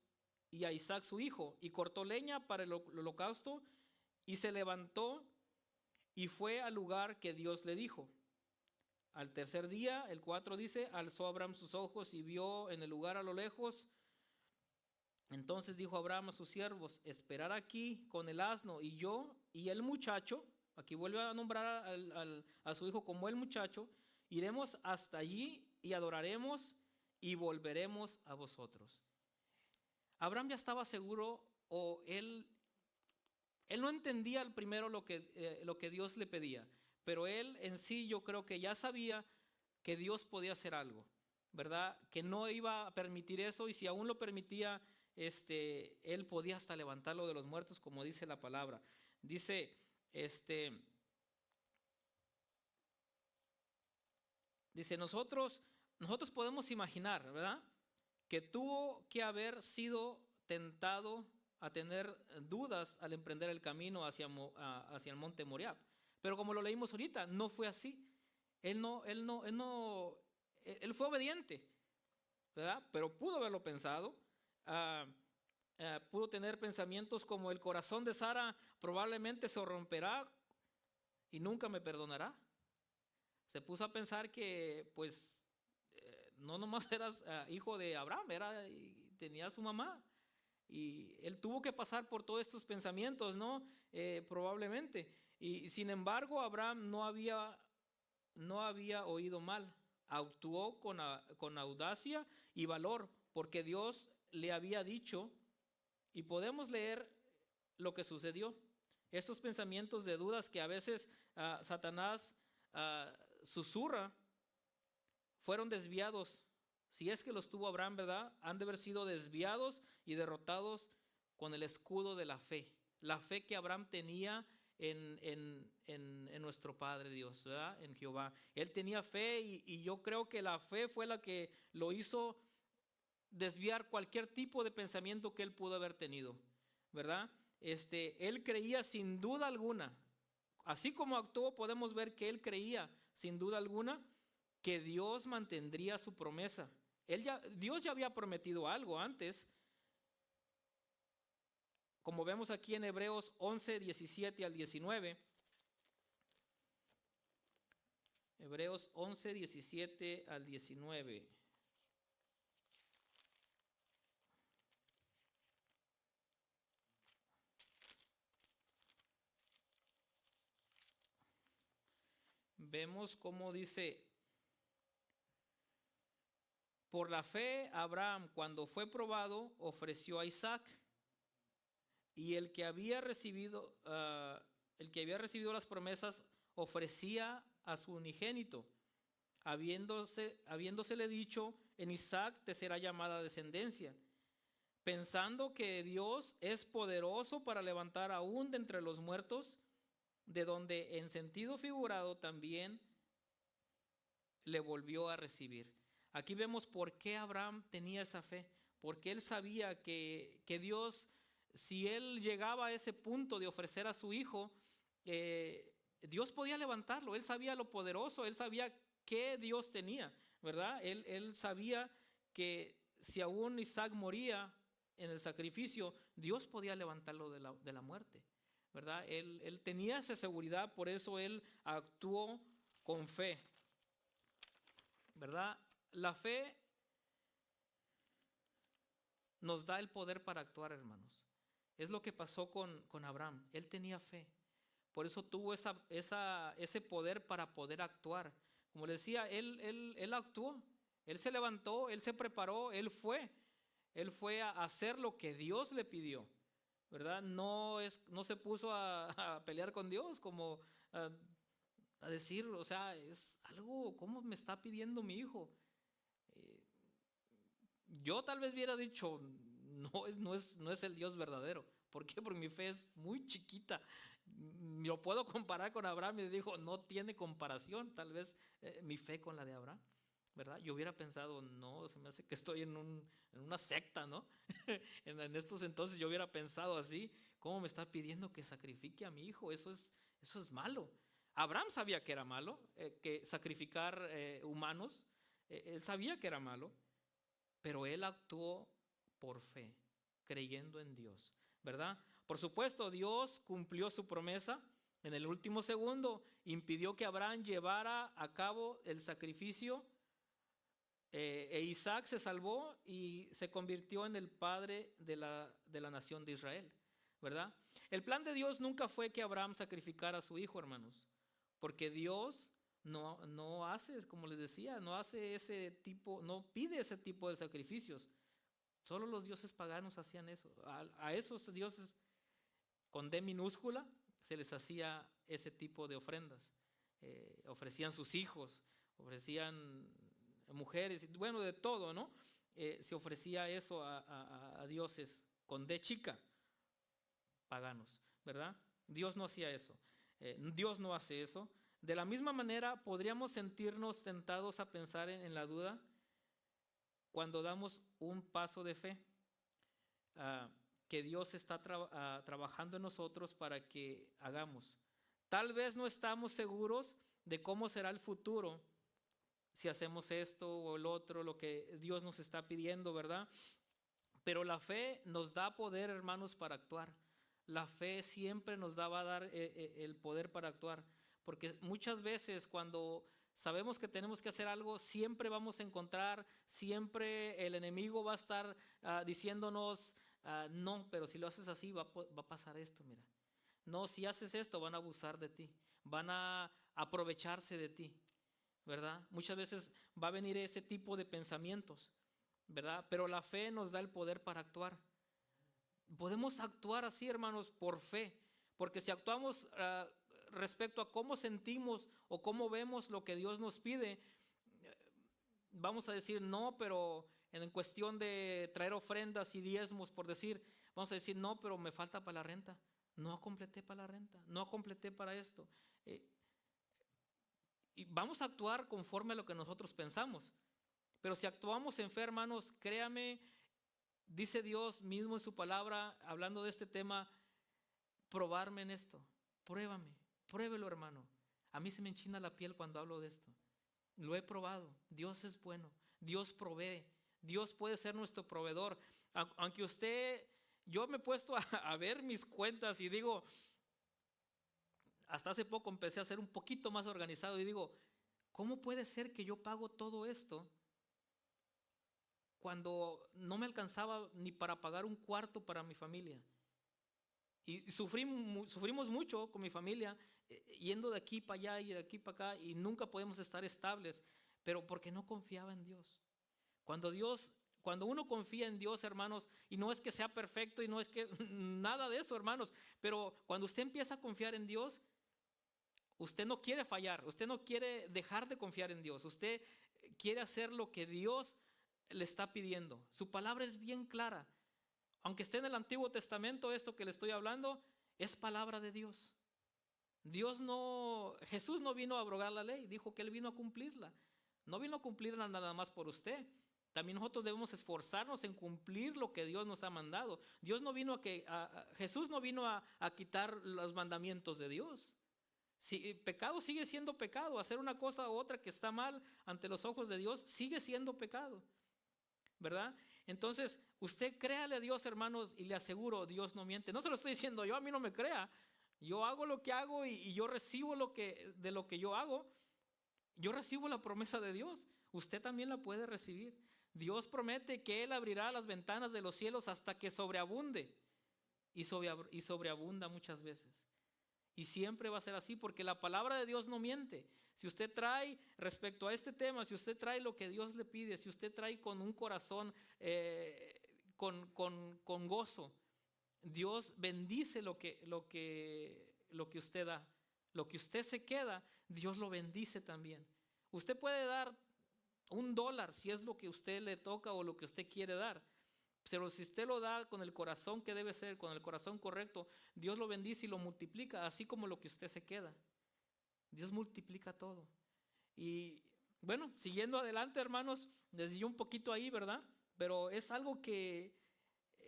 y a Isaac su hijo, y cortó leña para el holocausto, y se levantó y fue al lugar que Dios le dijo. Al tercer día, el 4 dice, alzó Abraham sus ojos y vio en el lugar a lo lejos. Entonces dijo Abraham a sus siervos, esperar aquí con el asno y yo y el muchacho. Aquí vuelve a nombrar a su hijo como el muchacho. Iremos hasta allí y adoraremos y volveremos a vosotros. Abraham ya estaba seguro, o él no entendía primero lo que Dios le pedía, pero él en sí yo creo que ya sabía que Dios podía hacer algo, ¿verdad? Que no iba a permitir eso, y si aún lo permitía, él podía hasta levantarlo de los muertos, como dice la palabra. Dice, nosotros podemos imaginar, ¿verdad?, que tuvo que haber sido tentado a tener dudas al emprender el camino hacia el monte Moriah. Pero como lo leímos ahorita, no fue así. Él fue obediente, ¿verdad? Pero pudo haberlo pensado. Pudo tener pensamientos como: el corazón de Sara probablemente se romperá y nunca me perdonará. Se puso a pensar que pues no nomás eras hijo de Abraham, tenía a su mamá, y él tuvo que pasar por todos estos pensamientos, ¿no? Probablemente. Y sin embargo, Abraham no había oído mal. Actuó con audacia y valor, porque Dios le había dicho, y podemos leer lo que sucedió. Estos pensamientos de dudas que a veces Satanás susurra, fueron desviados. Si es que los tuvo Abraham, ¿verdad?, han de haber sido desviados y derrotados con el escudo de la fe que Abraham tenía en nuestro Padre Dios, ¿verdad?, en Jehová. Él tenía fe, y yo creo que la fe fue la que lo hizo desviar cualquier tipo de pensamiento que él pudo haber tenido, ¿verdad? Él creía sin duda alguna, así como actuó, podemos ver que él creía sin duda alguna que Dios mantendría su promesa. Dios ya había prometido algo antes, como vemos aquí en Hebreos 11, 17 al 19. Hebreos 11, 17 al 19. Vemos cómo dice: por la fe Abraham, cuando fue probado, ofreció a Isaac, y el que había recibido las promesas ofrecía a su unigénito, habiéndosele dicho: en Isaac te será llamada descendencia, pensando que Dios es poderoso para levantar aún de entre los muertos, de donde en sentido figurado también le volvió a recibir. Aquí vemos por qué Abraham tenía esa fe, porque él sabía que Dios, si él llegaba a ese punto de ofrecer a su hijo, Dios podía levantarlo. Él sabía lo poderoso, él sabía que Dios tenía, ¿verdad? Él sabía que si aún Isaac moría en el sacrificio, Dios podía levantarlo de la muerte, ¿verdad? Él tenía esa seguridad, por eso él actuó con fe, ¿verdad? La fe nos da el poder para actuar, hermanos. Es lo que pasó con Abraham. Él tenía fe, por eso tuvo ese poder para poder actuar. Como les decía, él actuó, él se levantó, él se preparó, él fue a hacer lo que Dios le pidió, ¿verdad? No se puso a pelear con Dios, como a decir, o sea, es algo, ¿cómo me está pidiendo mi hijo? Yo tal vez hubiera dicho: no es el Dios verdadero. ¿Por qué? Porque mi fe es muy chiquita. Lo puedo comparar con Abraham, y dijo, no tiene comparación tal vez mi fe con la de Abraham, ¿verdad? Yo hubiera pensado: no, se me hace que estoy en una secta, ¿no? en estos entonces yo hubiera pensado así: ¿cómo me está pidiendo que sacrifique a mi hijo? Eso es malo. Abraham sabía que era malo, que sacrificar humanos. Él sabía que era malo, pero él actuó por fe, creyendo en Dios, ¿verdad? Por supuesto, Dios cumplió su promesa. En el último segundo impidió que Abraham llevara a cabo el sacrificio, Isaac se salvó y se convirtió en el padre de la nación de Israel, ¿verdad? El plan de Dios nunca fue que Abraham sacrificara a su hijo, hermanos, porque Dios no hace, como les decía, no pide ese tipo de sacrificios. Solo los dioses paganos hacían eso. A esos dioses con D minúscula se les hacía ese tipo de ofrendas. ofrecían sus hijos, ofrecían mujeres, bueno, de todo, ¿no? Se ofrecía eso a dioses con D chica, paganos, ¿verdad? Dios no hacía eso. Dios no hace eso. De la misma manera, podríamos sentirnos tentados a pensar en la duda cuando damos un paso de fe, que Dios está trabajando en nosotros para que hagamos. Tal vez no estamos seguros de cómo será el futuro, si hacemos esto o el otro, lo que Dios nos está pidiendo, ¿verdad? Pero la fe nos da poder, hermanos, para actuar. La fe siempre nos va a dar el poder para actuar, porque muchas veces cuando sabemos que tenemos que hacer algo, siempre vamos a encontrar, siempre el enemigo va a estar diciéndonos, no, pero si lo haces así va a pasar esto, mira. No, si haces esto van a abusar de ti, van a aprovecharse de ti, ¿verdad? Muchas veces va a venir ese tipo de pensamientos, ¿verdad? Pero la fe nos da el poder para actuar. Podemos actuar así, hermanos, por fe, porque si actuamos respecto a cómo sentimos o cómo vemos lo que Dios nos pide, vamos a decir no, pero en cuestión de traer ofrendas y diezmos, por decir, vamos a decir no, pero me falta para la renta, no completé para la renta, no completé para esto. Y vamos a actuar conforme a lo que nosotros pensamos, pero si actuamos en fe, hermanos, créame, dice Dios mismo en su palabra, hablando de este tema, probarme en esto, pruébelo, hermano. A mí se me enchina la piel cuando hablo de esto. Lo he probado. Dios es bueno. Dios provee. Dios puede ser nuestro proveedor. Aunque yo me he puesto a ver mis cuentas y digo, hasta hace poco empecé a ser un poquito más organizado y digo, ¿cómo puede ser que yo pago todo esto cuando no me alcanzaba ni para pagar un cuarto para mi familia? Y sufrimos mucho con mi familia, yendo de aquí para allá y de aquí para acá, y nunca podemos estar estables, pero porque no confiaba en Dios. Cuando uno confía en Dios, hermanos, y no es que sea perfecto y no es que nada de eso, hermanos, pero cuando usted empieza a confiar en Dios, usted no quiere fallar, usted no quiere dejar de confiar en Dios, usted quiere hacer lo que Dios le está pidiendo. Su palabra es bien clara. Aunque esté en el Antiguo Testamento, esto que le estoy hablando es palabra de Dios. Jesús no vino a abrogar la ley, dijo que Él vino a cumplirla. No vino a cumplirla nada más por usted. También nosotros debemos esforzarnos en cumplir lo que Dios nos ha mandado. Jesús no vino a quitar los mandamientos de Dios. Si pecado sigue siendo pecado, hacer una cosa u otra que está mal ante los ojos de Dios sigue siendo pecado, ¿verdad? Entonces, usted créale a Dios, hermanos, y le aseguro, Dios no miente. No se lo estoy diciendo yo, a mí no me crea. Yo hago lo que hago y yo recibo de lo que yo hago. Yo recibo la promesa de Dios. Usted también la puede recibir. Dios promete que Él abrirá las ventanas de los cielos hasta que sobreabunde. Y sobreabunda muchas veces. Y siempre va a ser así porque la palabra de Dios no miente. Si usted trae respecto a este tema, si usted trae lo que Dios le pide, si usted trae con un corazón, con gozo, Dios bendice lo que usted da. Lo que usted se queda, Dios lo bendice también. Usted puede dar $1 si es lo que usted le toca o lo que usted quiere dar. Pero si usted lo da con el corazón que debe ser, con el corazón correcto, Dios lo bendice y lo multiplica, así como lo que usted se queda. Dios multiplica todo. Y bueno, siguiendo adelante, hermanos, desde un poquito ahí, ¿verdad? Pero es algo que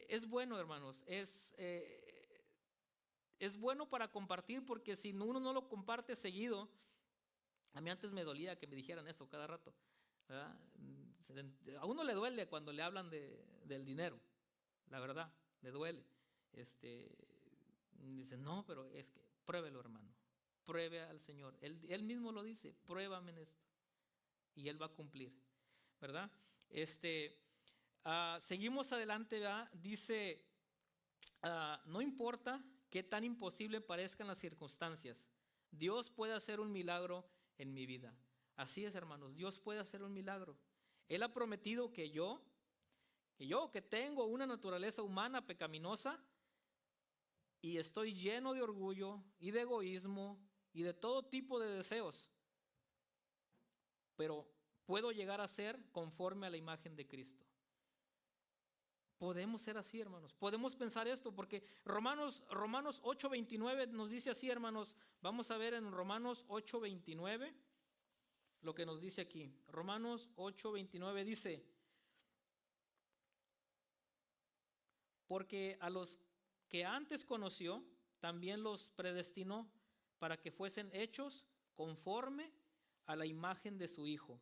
es bueno, hermanos. Es bueno para compartir porque si uno no lo comparte seguido, a mí antes me dolía que me dijeran eso cada rato, ¿verdad? A uno le duele cuando le hablan del dinero, la verdad, le duele. Dice, no, pero es que pruébelo, hermano, pruebe al Señor. Él mismo lo dice, pruébame en esto. Y Él va a cumplir, ¿verdad? Seguimos adelante, ¿verdad? Dice, no importa qué tan imposible parezcan las circunstancias, Dios puede hacer un milagro en mi vida. Así es, hermanos, Dios puede hacer un milagro. Él ha prometido que yo que tengo una naturaleza humana pecaminosa y estoy lleno de orgullo y de egoísmo y de todo tipo de deseos, pero puedo llegar a ser conforme a la imagen de Cristo. Podemos ser así, hermanos. Podemos pensar esto porque Romanos 8:29 nos dice así, hermanos. Vamos a ver en Romanos 8:29 lo que nos dice aquí. Romanos 8:29 dice: porque a los que antes conoció, también los predestinó para que fuesen hechos conforme a la imagen de su Hijo,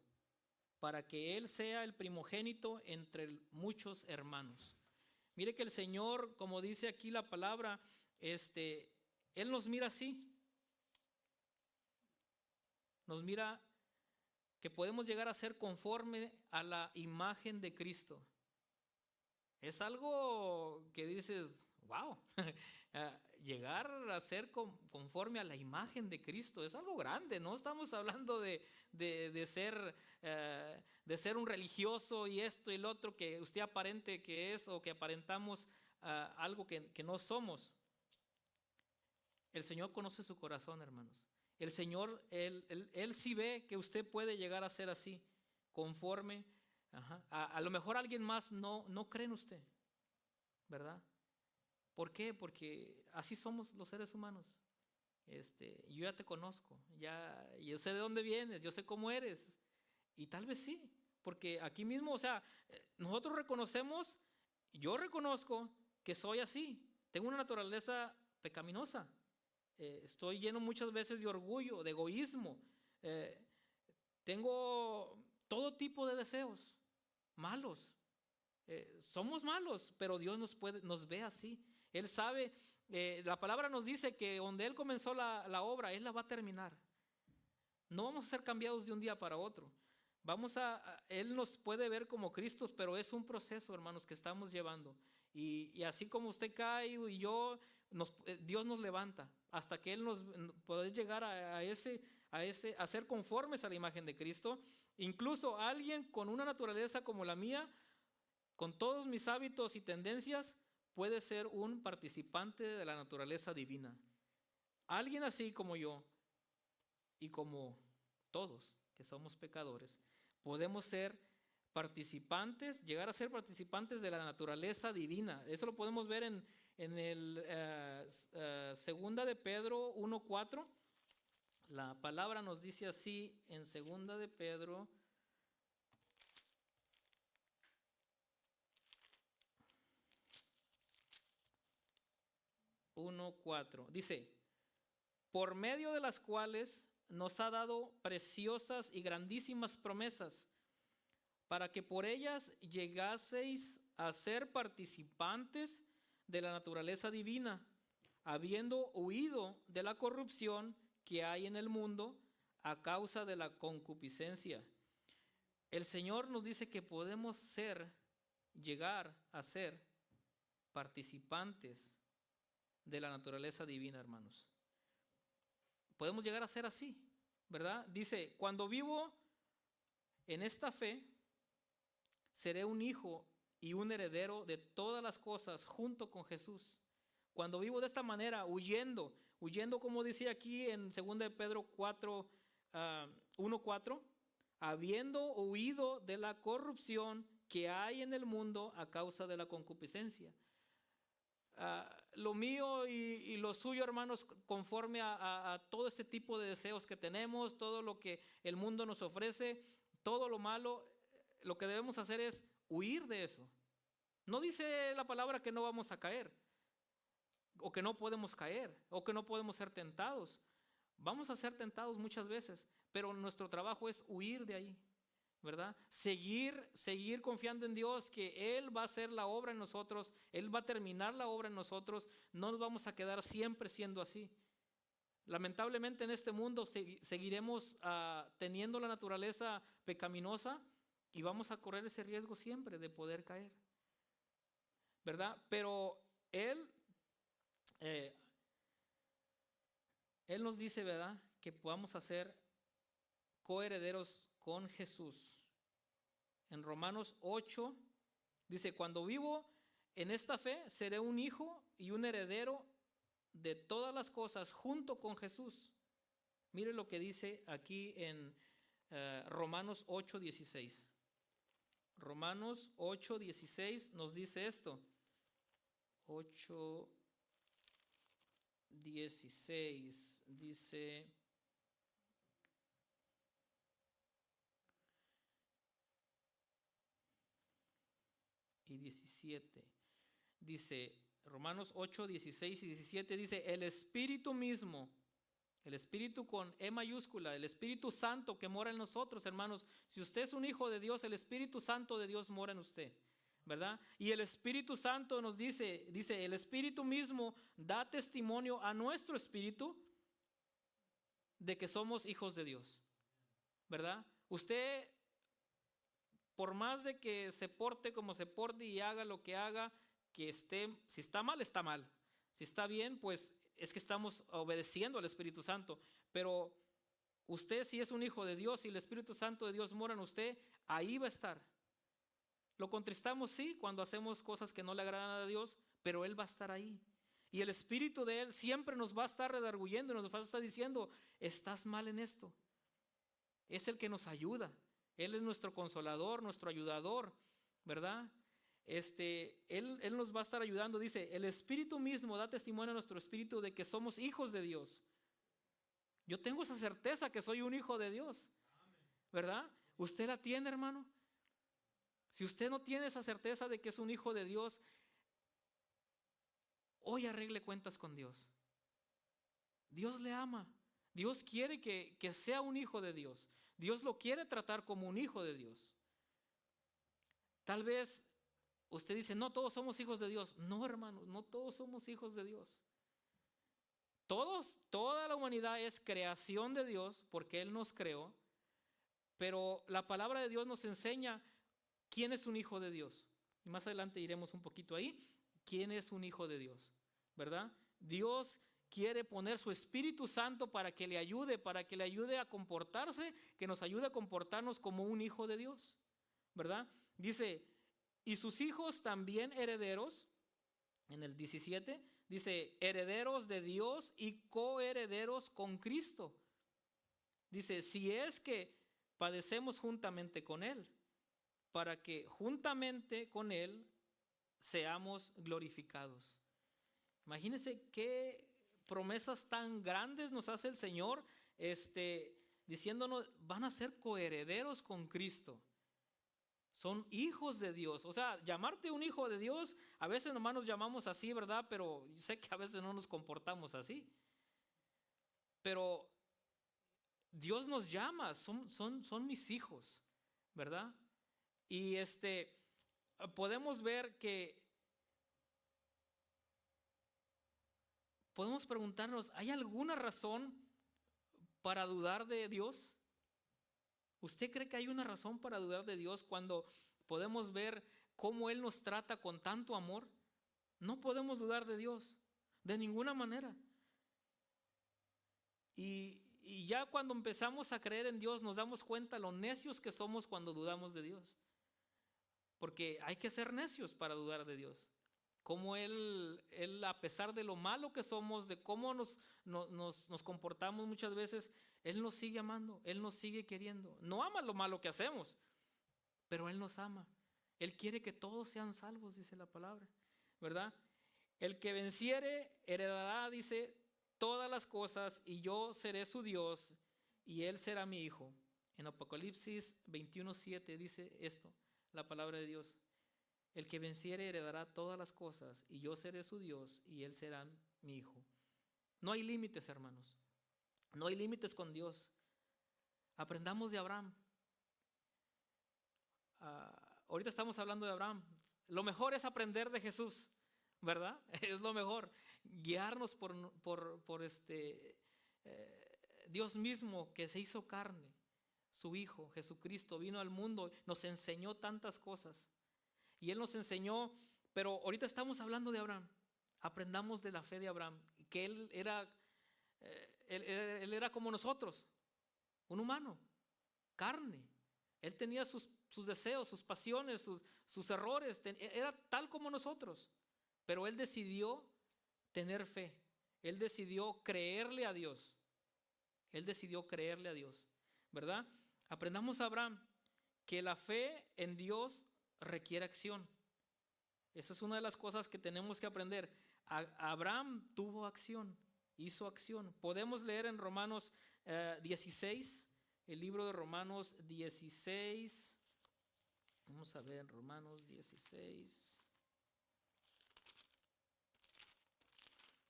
para que Él sea el primogénito entre muchos hermanos. Mire que el Señor, como dice aquí la palabra, Él nos mira así. Nos mira que podemos llegar a ser conforme a la imagen de Cristo. Es algo que dices, wow, llegar a ser conforme a la imagen de Cristo es algo grande. No estamos hablando de ser un religioso y esto y lo otro que usted aparente que es o que aparentamos algo que no somos. El Señor conoce su corazón, hermanos. El Señor, Él sí ve que usted puede llegar a ser así, conforme. A lo mejor alguien más no cree en usted, ¿verdad? ¿Por qué? Porque así somos los seres humanos. Yo ya te conozco, yo sé de dónde vienes, yo sé cómo eres. Y tal vez sí, porque aquí mismo, o sea, nosotros reconocemos, yo reconozco que soy así. Tengo una naturaleza pecaminosa. Estoy lleno muchas veces de orgullo, de egoísmo. Tengo todo tipo de deseos malos. Somos malos, pero Dios nos ve así. Él sabe, la palabra nos dice que donde Él comenzó la obra, Él la va a terminar. No vamos a ser cambiados de un día para otro. Él nos puede ver como Cristos, pero es un proceso, hermanos, que estamos llevando. Y así como usted cae y yo, Dios nos levanta hasta que Él nos puede llegar a ser conformes a la imagen de Cristo. Incluso alguien con una naturaleza como la mía, con todos mis hábitos y tendencias, puede ser un participante de la naturaleza divina. Alguien así como yo y como todos que somos pecadores, podemos ser participantes, llegar a ser participantes de la naturaleza divina. Eso lo podemos ver en el segunda de Pedro 1:4. La palabra nos dice así en segunda de Pedro 1:4. Dice: por medio de las cuales nos ha dado preciosas y grandísimas promesas, para que por ellas llegaseis a ser participantes de la naturaleza divina, habiendo huido de la corrupción que hay en el mundo a causa de la concupiscencia. El Señor nos dice que podemos llegar a ser participantes de la naturaleza divina, hermanos. Podemos llegar a ser así, ¿verdad? Dice: cuando vivo en esta fe, seré un hijo y un heredero de todas las cosas junto con Jesús. Cuando vivo de esta manera, huyendo como dice aquí en 2 de Pedro 1:4, habiendo huido de la corrupción que hay en el mundo a causa de la concupiscencia. Lo mío y lo suyo, hermanos, conforme a todo este tipo de deseos que tenemos, todo lo que el mundo nos ofrece, todo lo malo, lo que debemos hacer es huir de eso. No dice la palabra que no vamos a caer, o que no podemos caer, o que no podemos ser tentados. Vamos a ser tentados muchas veces, pero nuestro trabajo es huir de ahí, ¿verdad? Seguir confiando en Dios, que Él va a hacer la obra en nosotros, Él va a terminar la obra en nosotros. No nos vamos a quedar siempre siendo así. Lamentablemente en este mundo seguiremos teniendo la naturaleza pecaminosa y vamos a correr ese riesgo siempre de poder caer, ¿verdad? Pero Él nos dice, ¿verdad?, que podamos ser coherederos con Jesús. En Romanos 8 dice: cuando vivo en esta fe, seré un hijo y un heredero de todas las cosas junto con Jesús. Mire lo que dice aquí en Romanos 8:16. Romanos 8:16 nos dice esto. 8:16 dice: y 17. Dice, Romanos 8:16 y 17 dice, el Espíritu mismo, el Espíritu con E mayúscula, el Espíritu Santo que mora en nosotros, hermanos. Si usted es un hijo de Dios, el Espíritu Santo de Dios mora en usted, ¿verdad? Y el Espíritu Santo nos dice, el Espíritu mismo da testimonio a nuestro espíritu de que somos hijos de Dios, ¿verdad? Usted, por más de que se porte como se porte y haga lo que haga, que esté, si está mal, está mal. Si está bien, pues es que estamos obedeciendo al Espíritu Santo. Pero usted, si es un hijo de Dios y el Espíritu Santo de Dios mora en usted, ahí va a estar. Lo contristamos, sí, cuando hacemos cosas que no le agradan a Dios, pero Él va a estar ahí. Y el Espíritu de Él siempre nos va a estar redarguyendo y nos va a estar diciendo, estás mal en esto. Es el que nos ayuda. Él es nuestro consolador, nuestro ayudador, ¿verdad? Él nos va a estar ayudando. Dice, el Espíritu mismo da testimonio a nuestro espíritu de que somos hijos de Dios. Yo tengo esa certeza que soy un hijo de Dios, ¿verdad? ¿Usted la tiene, hermano? Si usted no tiene esa certeza de que es un hijo de Dios, hoy arregle cuentas con Dios. Dios le ama. Dios quiere que sea un hijo de Dios. Dios lo quiere tratar como un hijo de Dios. Tal vez usted dice, no todos somos hijos de Dios. No, hermano, no todos somos hijos de Dios. Toda la humanidad es creación de Dios porque Él nos creó, pero la palabra de Dios nos enseña quién es un hijo de Dios. Y más adelante iremos un poquito ahí, quién es un hijo de Dios, ¿verdad? Dios quiere poner su Espíritu Santo para que le ayude a comportarse, que nos ayude a comportarnos como un hijo de Dios, ¿verdad? Dice, y sus hijos también herederos, en el 17, dice, herederos de Dios y coherederos con Cristo. Dice, si es que padecemos juntamente con Él, para que juntamente con Él seamos glorificados. Imagínense qué promesas tan grandes nos hace el Señor, diciéndonos, van a ser coherederos con Cristo. Son hijos de Dios. O sea, llamarte un hijo de Dios, a veces nomás nos llamamos así, ¿verdad? Pero sé que a veces no nos comportamos así. Pero Dios nos llama, son mis hijos, ¿verdad? Y podemos ver que podemos preguntarnos, ¿hay alguna razón para dudar de Dios? ¿Usted cree que hay una razón para dudar de Dios cuando podemos ver cómo Él nos trata con tanto amor? No podemos dudar de Dios, de ninguna manera. Y ya cuando empezamos a creer en Dios nos damos cuenta lo necios que somos cuando dudamos de Dios. Porque hay que ser necios para dudar de Dios. Como Él a pesar de lo malo que somos, de cómo nos comportamos muchas veces, Él nos sigue amando, Él nos sigue queriendo. No ama lo malo que hacemos, pero Él nos ama. Él quiere que todos sean salvos, dice la palabra, ¿verdad? El que venciere heredará, dice, todas las cosas, y yo seré su Dios, y Él será mi hijo. En Apocalipsis 21:7 dice esto, la palabra de Dios. El que venciere heredará todas las cosas, y yo seré su Dios, y Él será mi hijo. No hay límites, hermanos. No hay límites con Dios. Aprendamos de Abraham. Ahorita estamos hablando de Abraham. Lo mejor es aprender de Jesús, ¿verdad? Es lo mejor. Guiarnos por Dios mismo que se hizo carne. Su Hijo, Jesucristo, vino al mundo, nos enseñó tantas cosas. Y Él nos enseñó, pero ahorita estamos hablando de Abraham. Aprendamos de la fe de Abraham, que él era como nosotros, un humano, carne. Él tenía sus deseos, sus pasiones, sus errores, era tal como nosotros. Pero él decidió tener fe, él decidió creerle a Dios. Él decidió creerle a Dios, ¿verdad? Aprendamos a Abraham que la fe en Dios requiere acción. Esa es una de las cosas que tenemos que aprender. Abraham tuvo acción, hizo acción. Podemos leer en Romanos 16, el libro de Romanos 16. Vamos a ver, Romanos 16.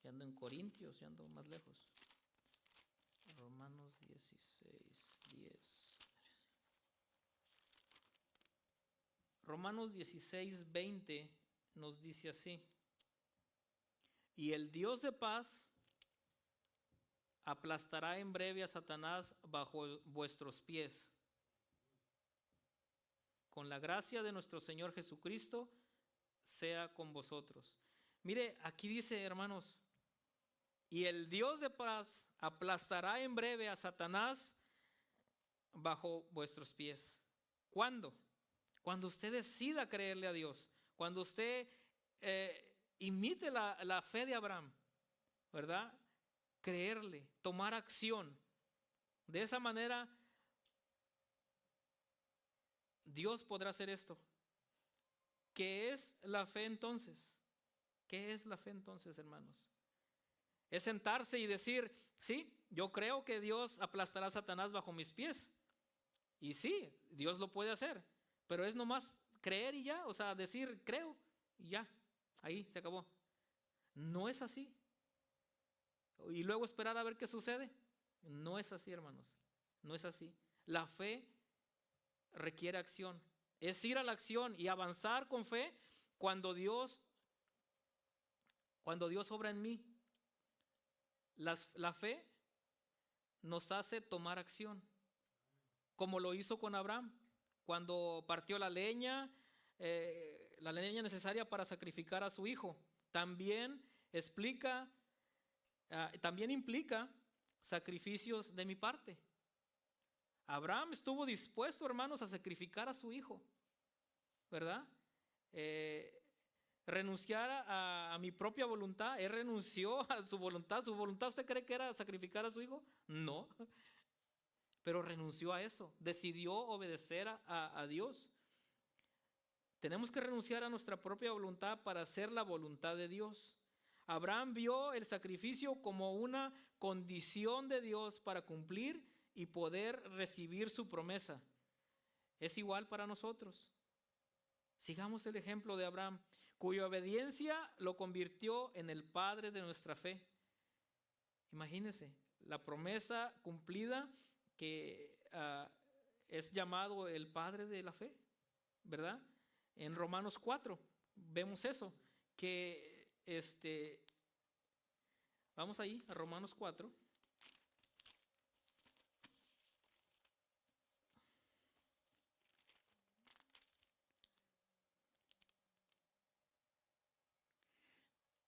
Ya ando en Corintios, ya ando más lejos. Romanos 16, 10. Romanos 16, 20 nos dice así: y el Dios de paz aplastará en breve a Satanás bajo vuestros pies. Con la gracia de nuestro Señor Jesucristo sea con vosotros. Mire, aquí dice, hermanos, y el Dios de paz aplastará en breve a Satanás bajo vuestros pies. ¿Cuándo? Cuando usted decida creerle a Dios, cuando usted imite la fe de Abraham, ¿verdad? Creerle, tomar acción. De esa manera, Dios podrá hacer esto. ¿Qué es la fe entonces? ¿Qué es la fe entonces, hermanos? Es sentarse y decir, sí, yo creo que Dios aplastará a Satanás bajo mis pies. Y sí, Dios lo puede hacer, pero es nomás creer y ya, o sea, decir creo y ya, ahí se acabó. No es así. Y luego esperar a ver qué sucede. No es así, hermanos, no es así. La fe requiere acción. Es ir a la acción y avanzar con fe cuando Dios obra en mí. La fe nos hace tomar acción, como lo hizo con Abraham, cuando partió la leña necesaria para sacrificar a su hijo. También implica sacrificios de mi parte. Abraham estuvo dispuesto, hermanos, a sacrificar a su hijo, ¿verdad? Renunciar a mi propia voluntad. Él renunció a su voluntad. ¿Su voluntad usted cree que era sacrificar a su hijo? No, pero renunció a eso. Decidió obedecer a Dios. Tenemos que renunciar a nuestra propia voluntad para hacer la voluntad de Dios. Abraham vio el sacrificio como una condición de Dios para cumplir y poder recibir su promesa. Es igual para nosotros. Sigamos el ejemplo de Abraham, cuya obediencia lo convirtió en el padre de nuestra fe. Imagínense, la promesa cumplida que es llamado el padre de la fe, ¿verdad? En Romanos 4 vemos eso, que vamos ahí a Romanos 4.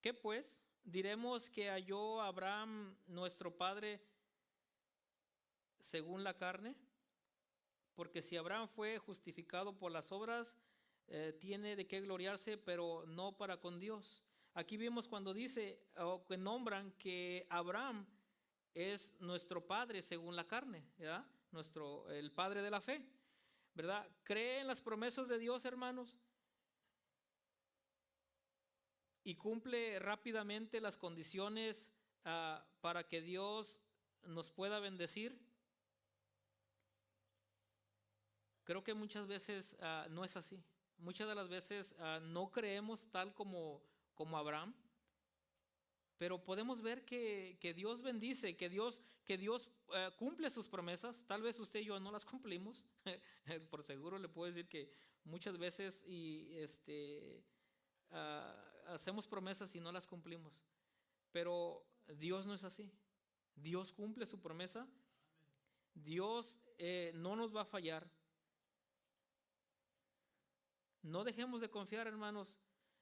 ¿Qué pues? Diremos que halló Abraham nuestro padre según la carne, porque si Abraham fue justificado por las obras, tiene de qué gloriarse, pero no para con Dios. Aquí vimos cuando dice, o que nombran que Abraham es nuestro padre según la carne, ¿verdad? El padre de la fe, ¿verdad? ¿Cree en las promesas de Dios, hermanos? Y cumple rápidamente las condiciones para que Dios nos pueda bendecir. Creo que muchas veces no es así. Muchas de las veces no creemos tal como Abraham, pero podemos ver que Dios bendice, que Dios cumple sus promesas. Tal vez usted y yo no las cumplimos. Por seguro le puedo decir que muchas veces hacemos promesas y no las cumplimos, pero Dios no es así. Dios cumple su promesa. Dios no nos va a fallar. No dejemos de confiar, hermanos.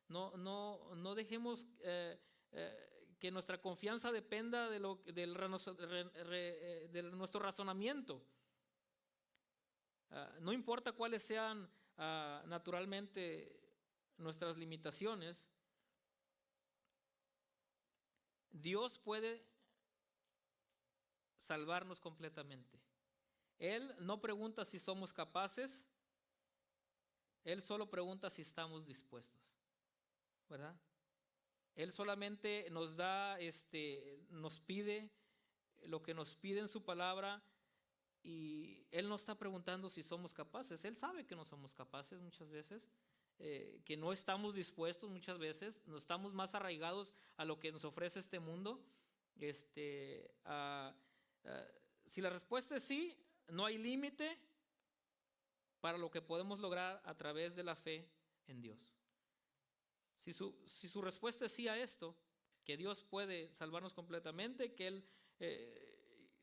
No dejemos que nuestra confianza dependa de nuestro razonamiento. No importa cuáles sean naturalmente nuestras limitaciones, Dios puede salvarnos completamente. Él no pregunta si somos capaces, Él solo pregunta si estamos dispuestos, ¿verdad? Él solamente nos da, nos pide lo que nos pide en su palabra, y Él no está preguntando si somos capaces. Él sabe que no somos capaces muchas veces, que no estamos dispuestos muchas veces, no estamos más arraigados a lo que nos ofrece este mundo. Si la respuesta es sí, no hay límite para lo que podemos lograr a través de la fe en Dios. Si su respuesta es sí a esto, que Dios puede salvarnos completamente, que Él,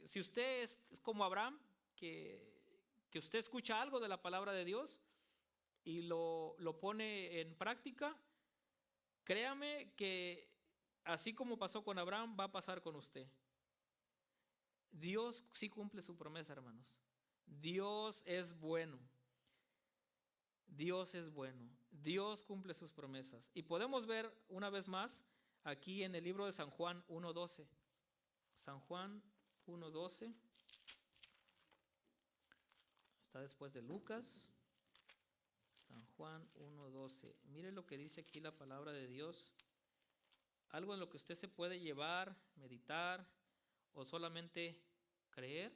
si usted es como Abraham, que usted escucha algo de la palabra de Dios y lo pone en práctica, créame que así como pasó con Abraham, va a pasar con usted. Dios sí cumple su promesa, hermanos. Dios es bueno. Dios es bueno. Dios cumple sus promesas. Y podemos ver una vez más aquí en el libro de San Juan 1:12. San Juan 1:12. Está después de Lucas. San Juan 1:12. Mire lo que dice aquí la palabra de Dios. Algo en lo que usted se puede llevar, meditar o solamente creer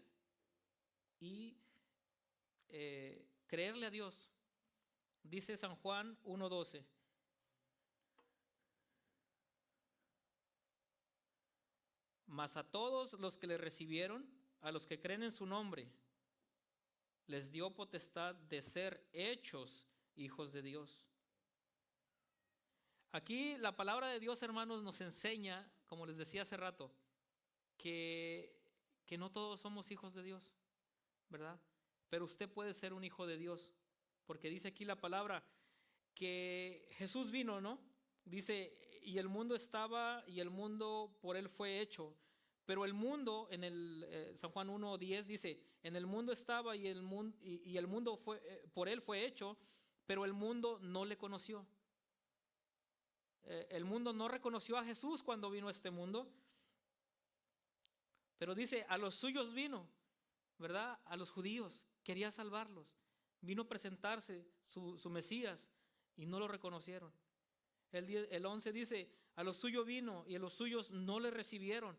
y creerle a Dios. Dice San Juan 1:12. Mas a todos los que le recibieron, a los que creen en su nombre, les dio potestad de ser hechos hijos de Dios. Aquí la palabra de Dios, hermanos, nos enseña, como les decía hace rato, que no todos somos hijos de Dios, ¿verdad? Pero usted puede ser un hijo de Dios, porque dice aquí la palabra que Jesús vino, ¿no? Dice, y el mundo estaba, y el mundo por Él fue hecho. Pero el mundo, en el San Juan 1:10 dice, en el mundo estaba y el mundo fue, por Él fue hecho, pero el mundo no le conoció. El mundo no reconoció a Jesús cuando vino a este mundo. Pero dice, a los suyos vino, ¿verdad? A los judíos, quería salvarlos. Vino a presentarse su Mesías y no lo reconocieron. El 11 dice, a los suyos vino y a los suyos no le recibieron.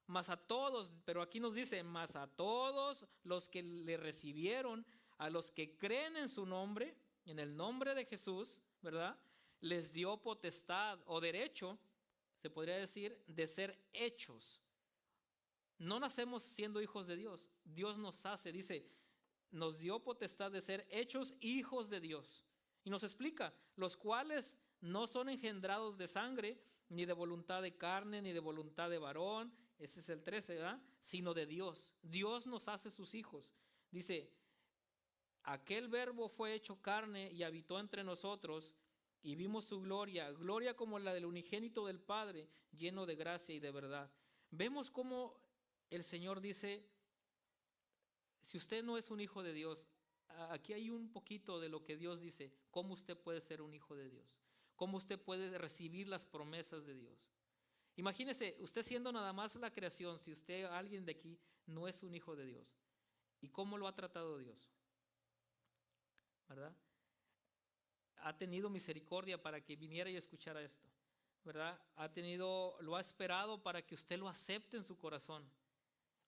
Mas a todos, pero aquí nos dice, mas a todos los que le recibieron, a los que creen en su nombre, en el nombre de Jesús, ¿verdad? Les dio potestad o derecho, se podría decir, de ser hechos. No nacemos siendo hijos de Dios. Dios nos hace, dice, nos dio potestad de ser hechos hijos de Dios. Y nos explica, los cuales no son engendrados de sangre, ni de voluntad de carne, ni de voluntad de varón, ese es el 13, ¿verdad? Sino de Dios. Dios nos hace sus hijos. Dice, aquel verbo fue hecho carne y habitó entre nosotros, y vimos su gloria, gloria como la del unigénito del Padre, lleno de gracia y de verdad. Vemos cómo el Señor dice, si usted no es un hijo de Dios, aquí hay un poquito de lo que Dios dice, cómo usted puede ser un hijo de Dios, cómo usted puede recibir las promesas de Dios. Imagínese, usted siendo nada más la creación, si usted, alguien de aquí, no es un hijo de Dios, ¿y cómo lo ha tratado Dios? ¿Verdad? Ha tenido misericordia para que viniera y escuchara esto, ¿verdad? Lo ha esperado para que usted lo acepte en su corazón.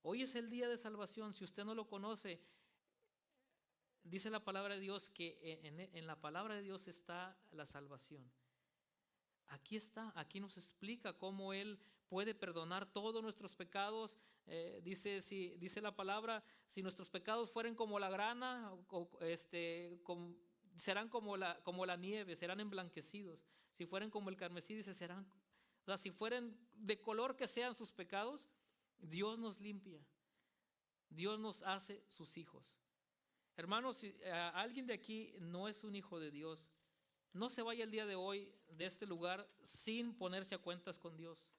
Hoy es el día de salvación. Si usted no lo conoce, dice la palabra de Dios que en la palabra de Dios está la salvación. Aquí está, aquí nos explica cómo Él puede perdonar todos nuestros pecados. Dice la palabra, si nuestros pecados fueren como la grana, serán como la nieve, serán emblanquecidos. Si fueren como el carmesí, dice, si fueren de color que sean sus pecados, Dios nos limpia. Dios nos hace sus hijos. Hermanos, si alguien de aquí no es un hijo de Dios, no se vaya el día de hoy de este lugar sin ponerse a cuentas con Dios.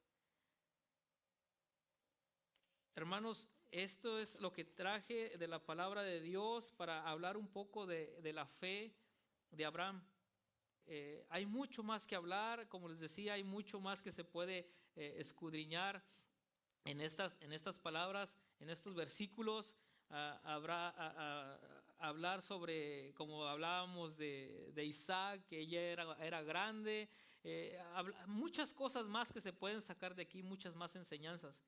Hermanos, esto es lo que traje de la palabra de Dios para hablar un poco de la fe de Abraham. Hay mucho más que hablar, como les decía, hay mucho más que se puede escudriñar. en estas palabras, en estos versículos, habrá hablar sobre, como hablábamos de Isaac, que ella era grande, muchas cosas más que se pueden sacar de aquí, muchas más enseñanzas.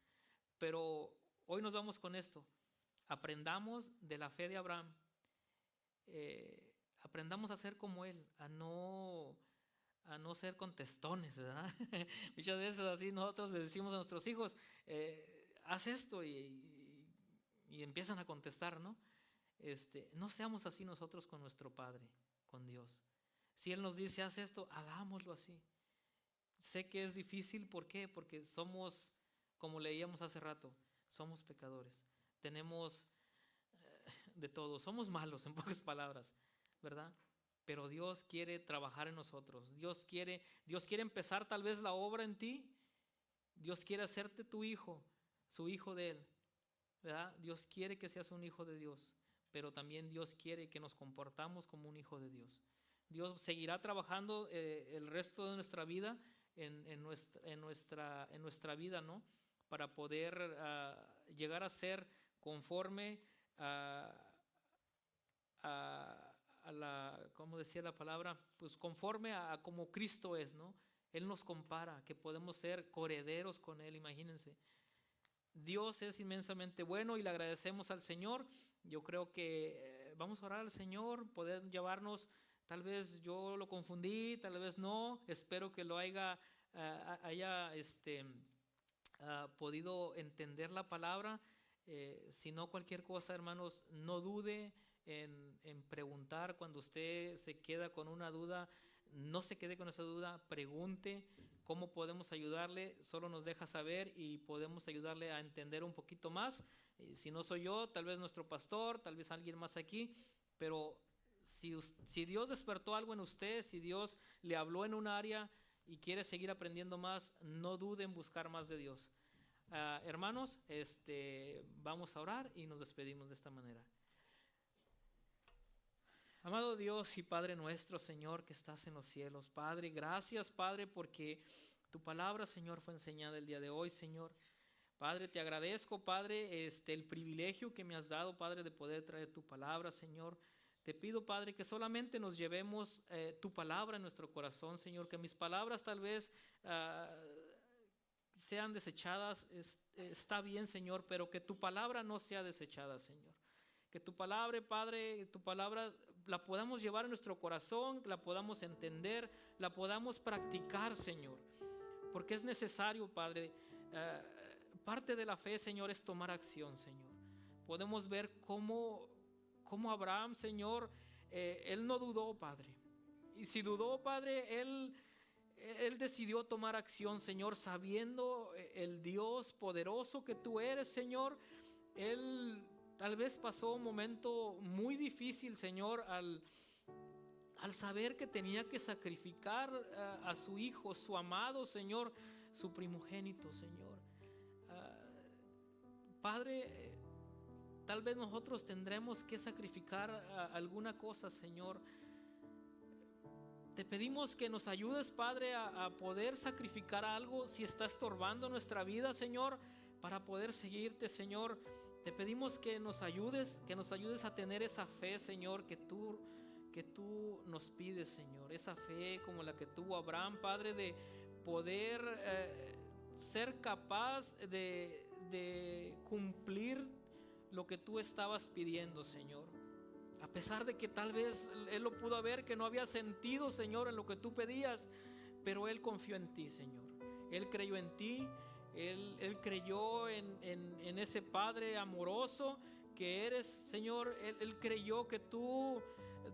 Pero hoy nos vamos con esto. Aprendamos de la fe de Abraham. Aprendamos a ser como él, a no ser contestones, ¿verdad? Muchas veces así nosotros le decimos a nuestros hijos, haz esto y empiezan a contestar, ¿no? No seamos así nosotros con nuestro Padre, con Dios. Si Él nos dice, haz esto, hagámoslo así. Sé que es difícil, ¿por qué? Porque somos, como leíamos hace rato, somos pecadores. Tenemos de todo, somos malos en pocas palabras, ¿verdad? Pero Dios quiere trabajar en nosotros. Dios quiere empezar tal vez la obra en ti. Dios quiere hacerte tu hijo, su hijo de Él, ¿verdad? Dios quiere que seas un hijo de Dios, pero también Dios quiere que nos comportamos como un hijo de Dios. Dios seguirá trabajando el resto de nuestra vida en nuestra vida, ¿no? Para poder llegar a ser conforme a la, ¿cómo decía la palabra? Pues conforme a como Cristo es, ¿no? Él nos compara, que podemos ser coherederos con Él, imagínense. Dios es inmensamente bueno y le agradecemos al Señor. Yo creo que vamos a orar al Señor, poder llevarnos, tal vez yo lo confundí, tal vez no, espero que lo haya podido entender la palabra. Si no, cualquier cosa, hermanos, no dude en preguntar. Cuando usted se queda con una duda, no se quede con esa duda, pregunte cómo podemos ayudarle, solo nos deja saber y podemos ayudarle a entender un poquito más. Si no soy yo, tal vez nuestro pastor, tal vez alguien más aquí, pero si Dios despertó algo en usted, si Dios le habló en un área y quiere seguir aprendiendo más, no dude en buscar más de Dios. Hermanos, vamos a orar y nos despedimos de esta manera. Amado Dios y Padre nuestro, Señor, que estás en los cielos, Padre, gracias, Padre, porque tu palabra, Señor, fue enseñada el día de hoy, Señor. Padre, te agradezco, Padre, el privilegio que me has dado, Padre, de poder traer tu palabra, Señor. Te pido, Padre, que solamente nos llevemos tu palabra en nuestro corazón, Señor, que mis palabras tal vez sean desechadas, está bien, Señor, pero que tu palabra no sea desechada, Señor. Que tu palabra, Padre, tu palabra la podamos llevar en nuestro corazón, la podamos entender, la podamos practicar, Señor. Porque es necesario, Padre. Parte de la fe, Señor, es tomar acción, Señor. Podemos ver cómo Abraham, Señor, él no dudó, Padre. Y si dudó, Padre, él decidió tomar acción, Señor, sabiendo el Dios poderoso que tú eres, Señor. Él tal vez pasó un momento muy difícil, Señor, al saber que tenía que sacrificar a su hijo, su amado, Señor, su primogénito, Señor. Padre, tal vez nosotros tendremos que sacrificar alguna cosa, Señor. Te pedimos que nos ayudes, Padre, a poder sacrificar algo si está estorbando nuestra vida, Señor, para poder seguirte, Señor. Te pedimos que nos ayudes a tener esa fe, Señor, que tú nos pides, Señor. Esa fe como la que tuvo Abraham, Padre, de poder ser capaz de cumplir lo que tú estabas pidiendo, Señor. A pesar de que tal vez él lo pudo ver, que no había sentido, Señor, en lo que tú pedías, pero él confió en ti, Señor. Él creyó en ti. Él creyó en ese Padre amoroso que eres, Señor. Él creyó que tú,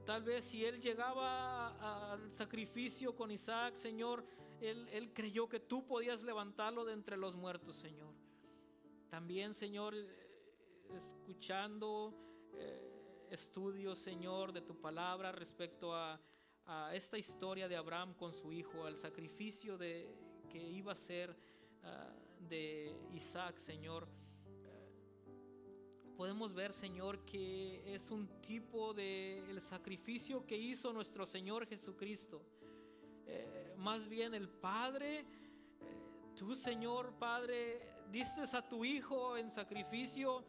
tal vez si él llegaba al sacrificio con Isaac, Señor, él creyó que tú podías levantarlo de entre los muertos, Señor. También, Señor, escuchando estudios, Señor, de tu palabra respecto a esta historia de Abraham con su hijo, al sacrificio que iba a ser de Isaac, Señor. Podemos ver, Señor, que es un tipo del sacrificio que hizo nuestro Señor Jesucristo. Más bien el Padre, tú, Señor, Padre, diste a tu Hijo en sacrificio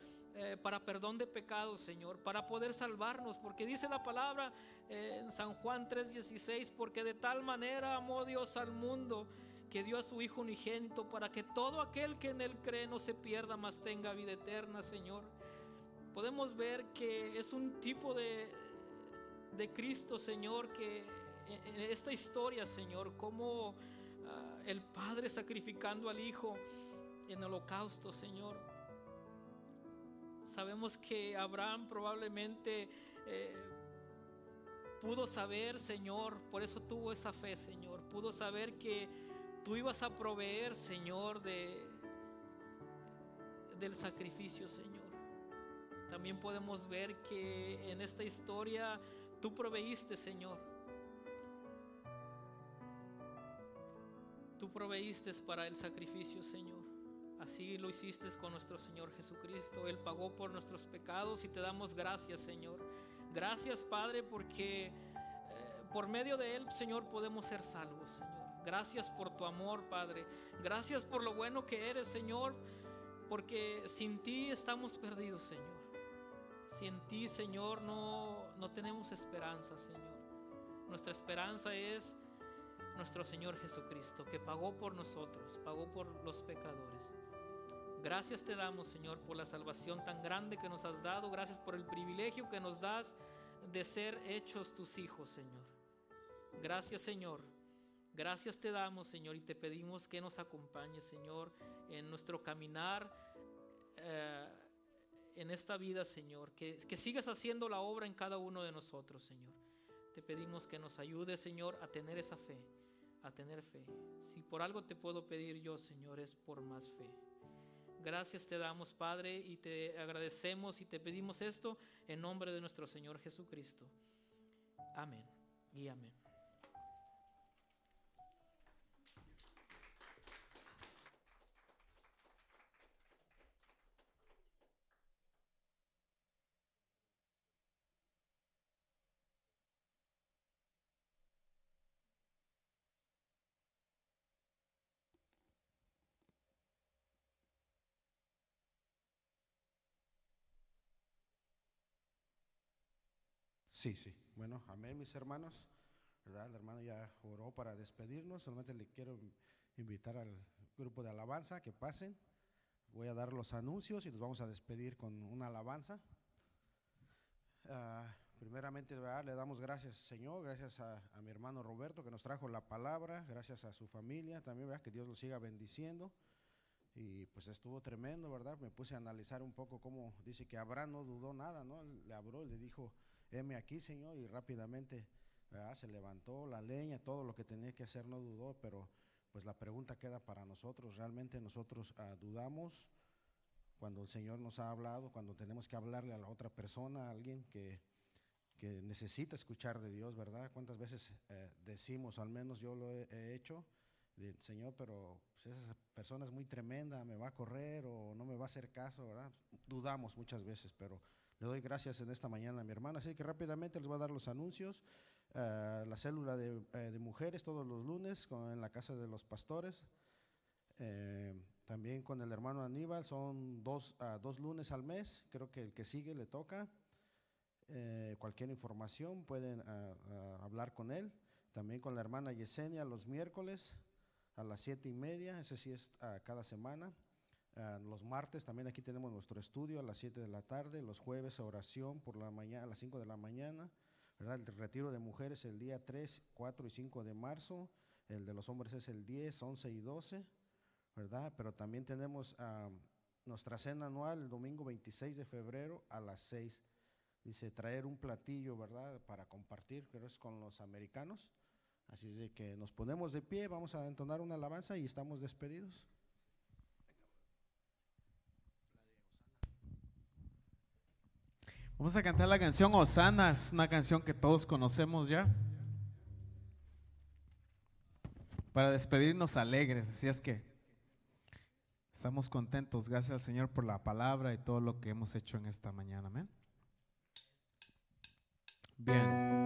para perdón de pecados, Señor, para poder salvarnos, porque dice la palabra en San Juan 3:16, porque de tal manera amó Dios al mundo que dio a su Hijo unigénito, para que todo aquel que en él cree no se pierda, mas tenga vida eterna, Señor. Podemos ver que es un tipo de Cristo, Señor, que en esta historia, Señor, como el Padre sacrificando al Hijo en holocausto, Señor. Sabemos que Abraham probablemente pudo saber, Señor, por eso tuvo esa fe, Señor. Pudo saber que tú ibas a proveer, Señor, del sacrificio, Señor. También podemos ver que en esta historia tú proveíste, Señor. Tú proveíste para el sacrificio, Señor. Así lo hiciste con nuestro Señor Jesucristo. Él pagó por nuestros pecados y te damos gracias, Señor. Gracias, Padre, porque por medio de Él, Señor, podemos ser salvos, Señor. Gracias por tu amor, Padre. Gracias por lo bueno que eres, Señor, porque sin ti estamos perdidos, Señor. Sin ti, Señor, no tenemos esperanza, Señor. Nuestra esperanza es nuestro Señor Jesucristo, que pagó por nosotros, pagó por los pecadores. Gracias te damos, Señor, por la salvación tan grande que nos has dado. Gracias por el privilegio que nos das de ser hechos tus hijos, Señor. Gracias, Señor. Gracias te damos, Señor, y te pedimos que nos acompañes, Señor, en nuestro caminar en esta vida, Señor. Que sigas haciendo la obra en cada uno de nosotros, Señor. Te pedimos que nos ayudes, Señor, a tener esa fe, a tener fe. Si por algo te puedo pedir yo, Señor, es por más fe. Gracias te damos, Padre, y te agradecemos y te pedimos esto en nombre de nuestro Señor Jesucristo. Amén y amén. Sí, sí. Bueno, amén, mis hermanos. ¿Verdad? El hermano ya oró para despedirnos. Solamente le quiero invitar al grupo de alabanza que pasen. Voy a dar los anuncios y nos vamos a despedir con una alabanza. Primeramente, ¿verdad? Le damos gracias, Señor, gracias a mi hermano Roberto que nos trajo la palabra, gracias a su familia también, ¿verdad? Que Dios los siga bendiciendo. Y pues estuvo tremendo, ¿verdad? Me puse a analizar un poco cómo dice que Abraham no dudó nada, ¿no? Le habló y le dijo, heme aquí, Señor, y rápidamente, ¿verdad? Se levantó la leña, todo lo que tenía que hacer, no dudó. Pero pues la pregunta queda para nosotros, ¿realmente nosotros dudamos cuando el Señor nos ha hablado, cuando tenemos que hablarle a la otra persona, a alguien que necesita escuchar de Dios, ¿verdad? ¿Cuántas veces decimos, al menos yo lo he hecho, Señor, pero pues esa persona es muy tremenda, me va a correr o no me va a hacer caso, ¿verdad? Dudamos muchas veces, pero le doy gracias en esta mañana a mi hermana. Así que rápidamente les voy a dar los anuncios. La célula de mujeres todos los lunes en la casa de los pastores. También con el hermano Aníbal son dos lunes al mes. Creo que el que sigue le toca. Cualquier información pueden hablar con él. También con la hermana Yesenia los miércoles a las 7:30. Ese sí es cada semana. Los martes también aquí tenemos nuestro estudio a las 7 de la tarde. Los jueves oración por la mañana a las 5 de la mañana, ¿verdad? El retiro de mujeres el día 3, 4 y 5 de marzo. El de los hombres es el 10, 11 y 12, ¿verdad? Pero también tenemos nuestra cena anual el domingo 26 de febrero a las 6. Dice traer un platillo, ¿verdad? Para compartir, creo es con los americanos. Así es de que nos ponemos de pie, vamos a entonar una alabanza y estamos despedidos. Vamos a cantar la canción Hosanna, es una canción que todos conocemos ya, para despedirnos alegres. Así es que estamos contentos, gracias al Señor por la palabra y todo lo que hemos hecho en esta mañana. Amén. Bien.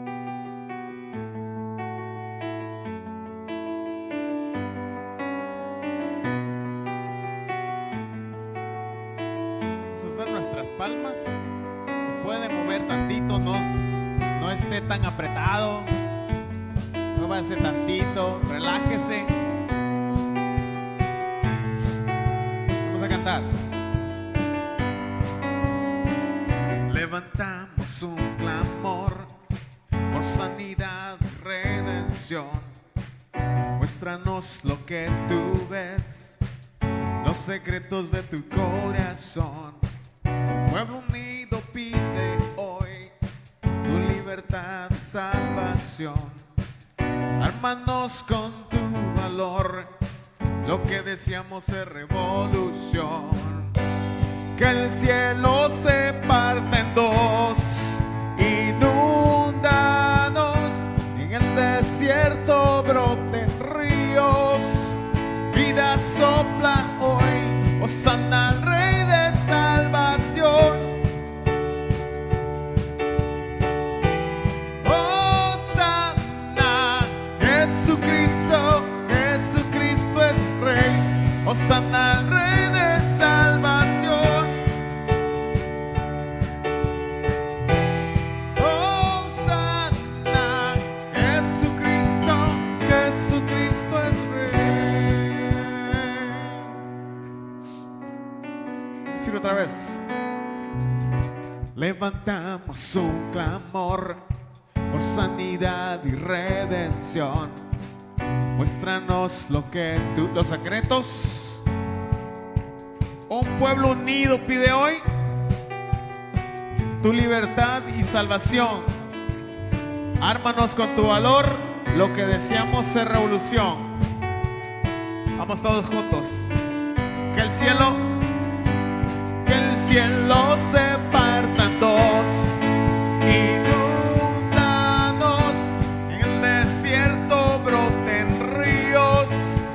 usar nuestras palmas. Se puede mover tantito, no esté tan apretado. Muévase tantito, relájese. Vamos a cantar. Levantamos un clamor por sanidad y redención. Muéstranos lo que tú ves, los secretos de tu corazón. Pueblo unido pide hoy tu libertad y salvación. Ármanos con tu valor, lo que deseamos es revolución. Que el cielo se parte en dos, inúndanos, en el desierto broten ríos. Vida sopla hoy, hosana al Rey de salvación. Hosana, Jesucristo, Jesucristo es Rey. Hosana al Rey de salvación. Hosana, Jesucristo, Jesucristo es Rey. Decir otra vez. Levantamos un clamor por sanidad y redención. Muéstranos lo que tú, los secretos. Un pueblo unido pide hoy tu libertad y salvación. Ármanos con tu valor, lo que deseamos es revolución. Vamos todos juntos. Que el cielo se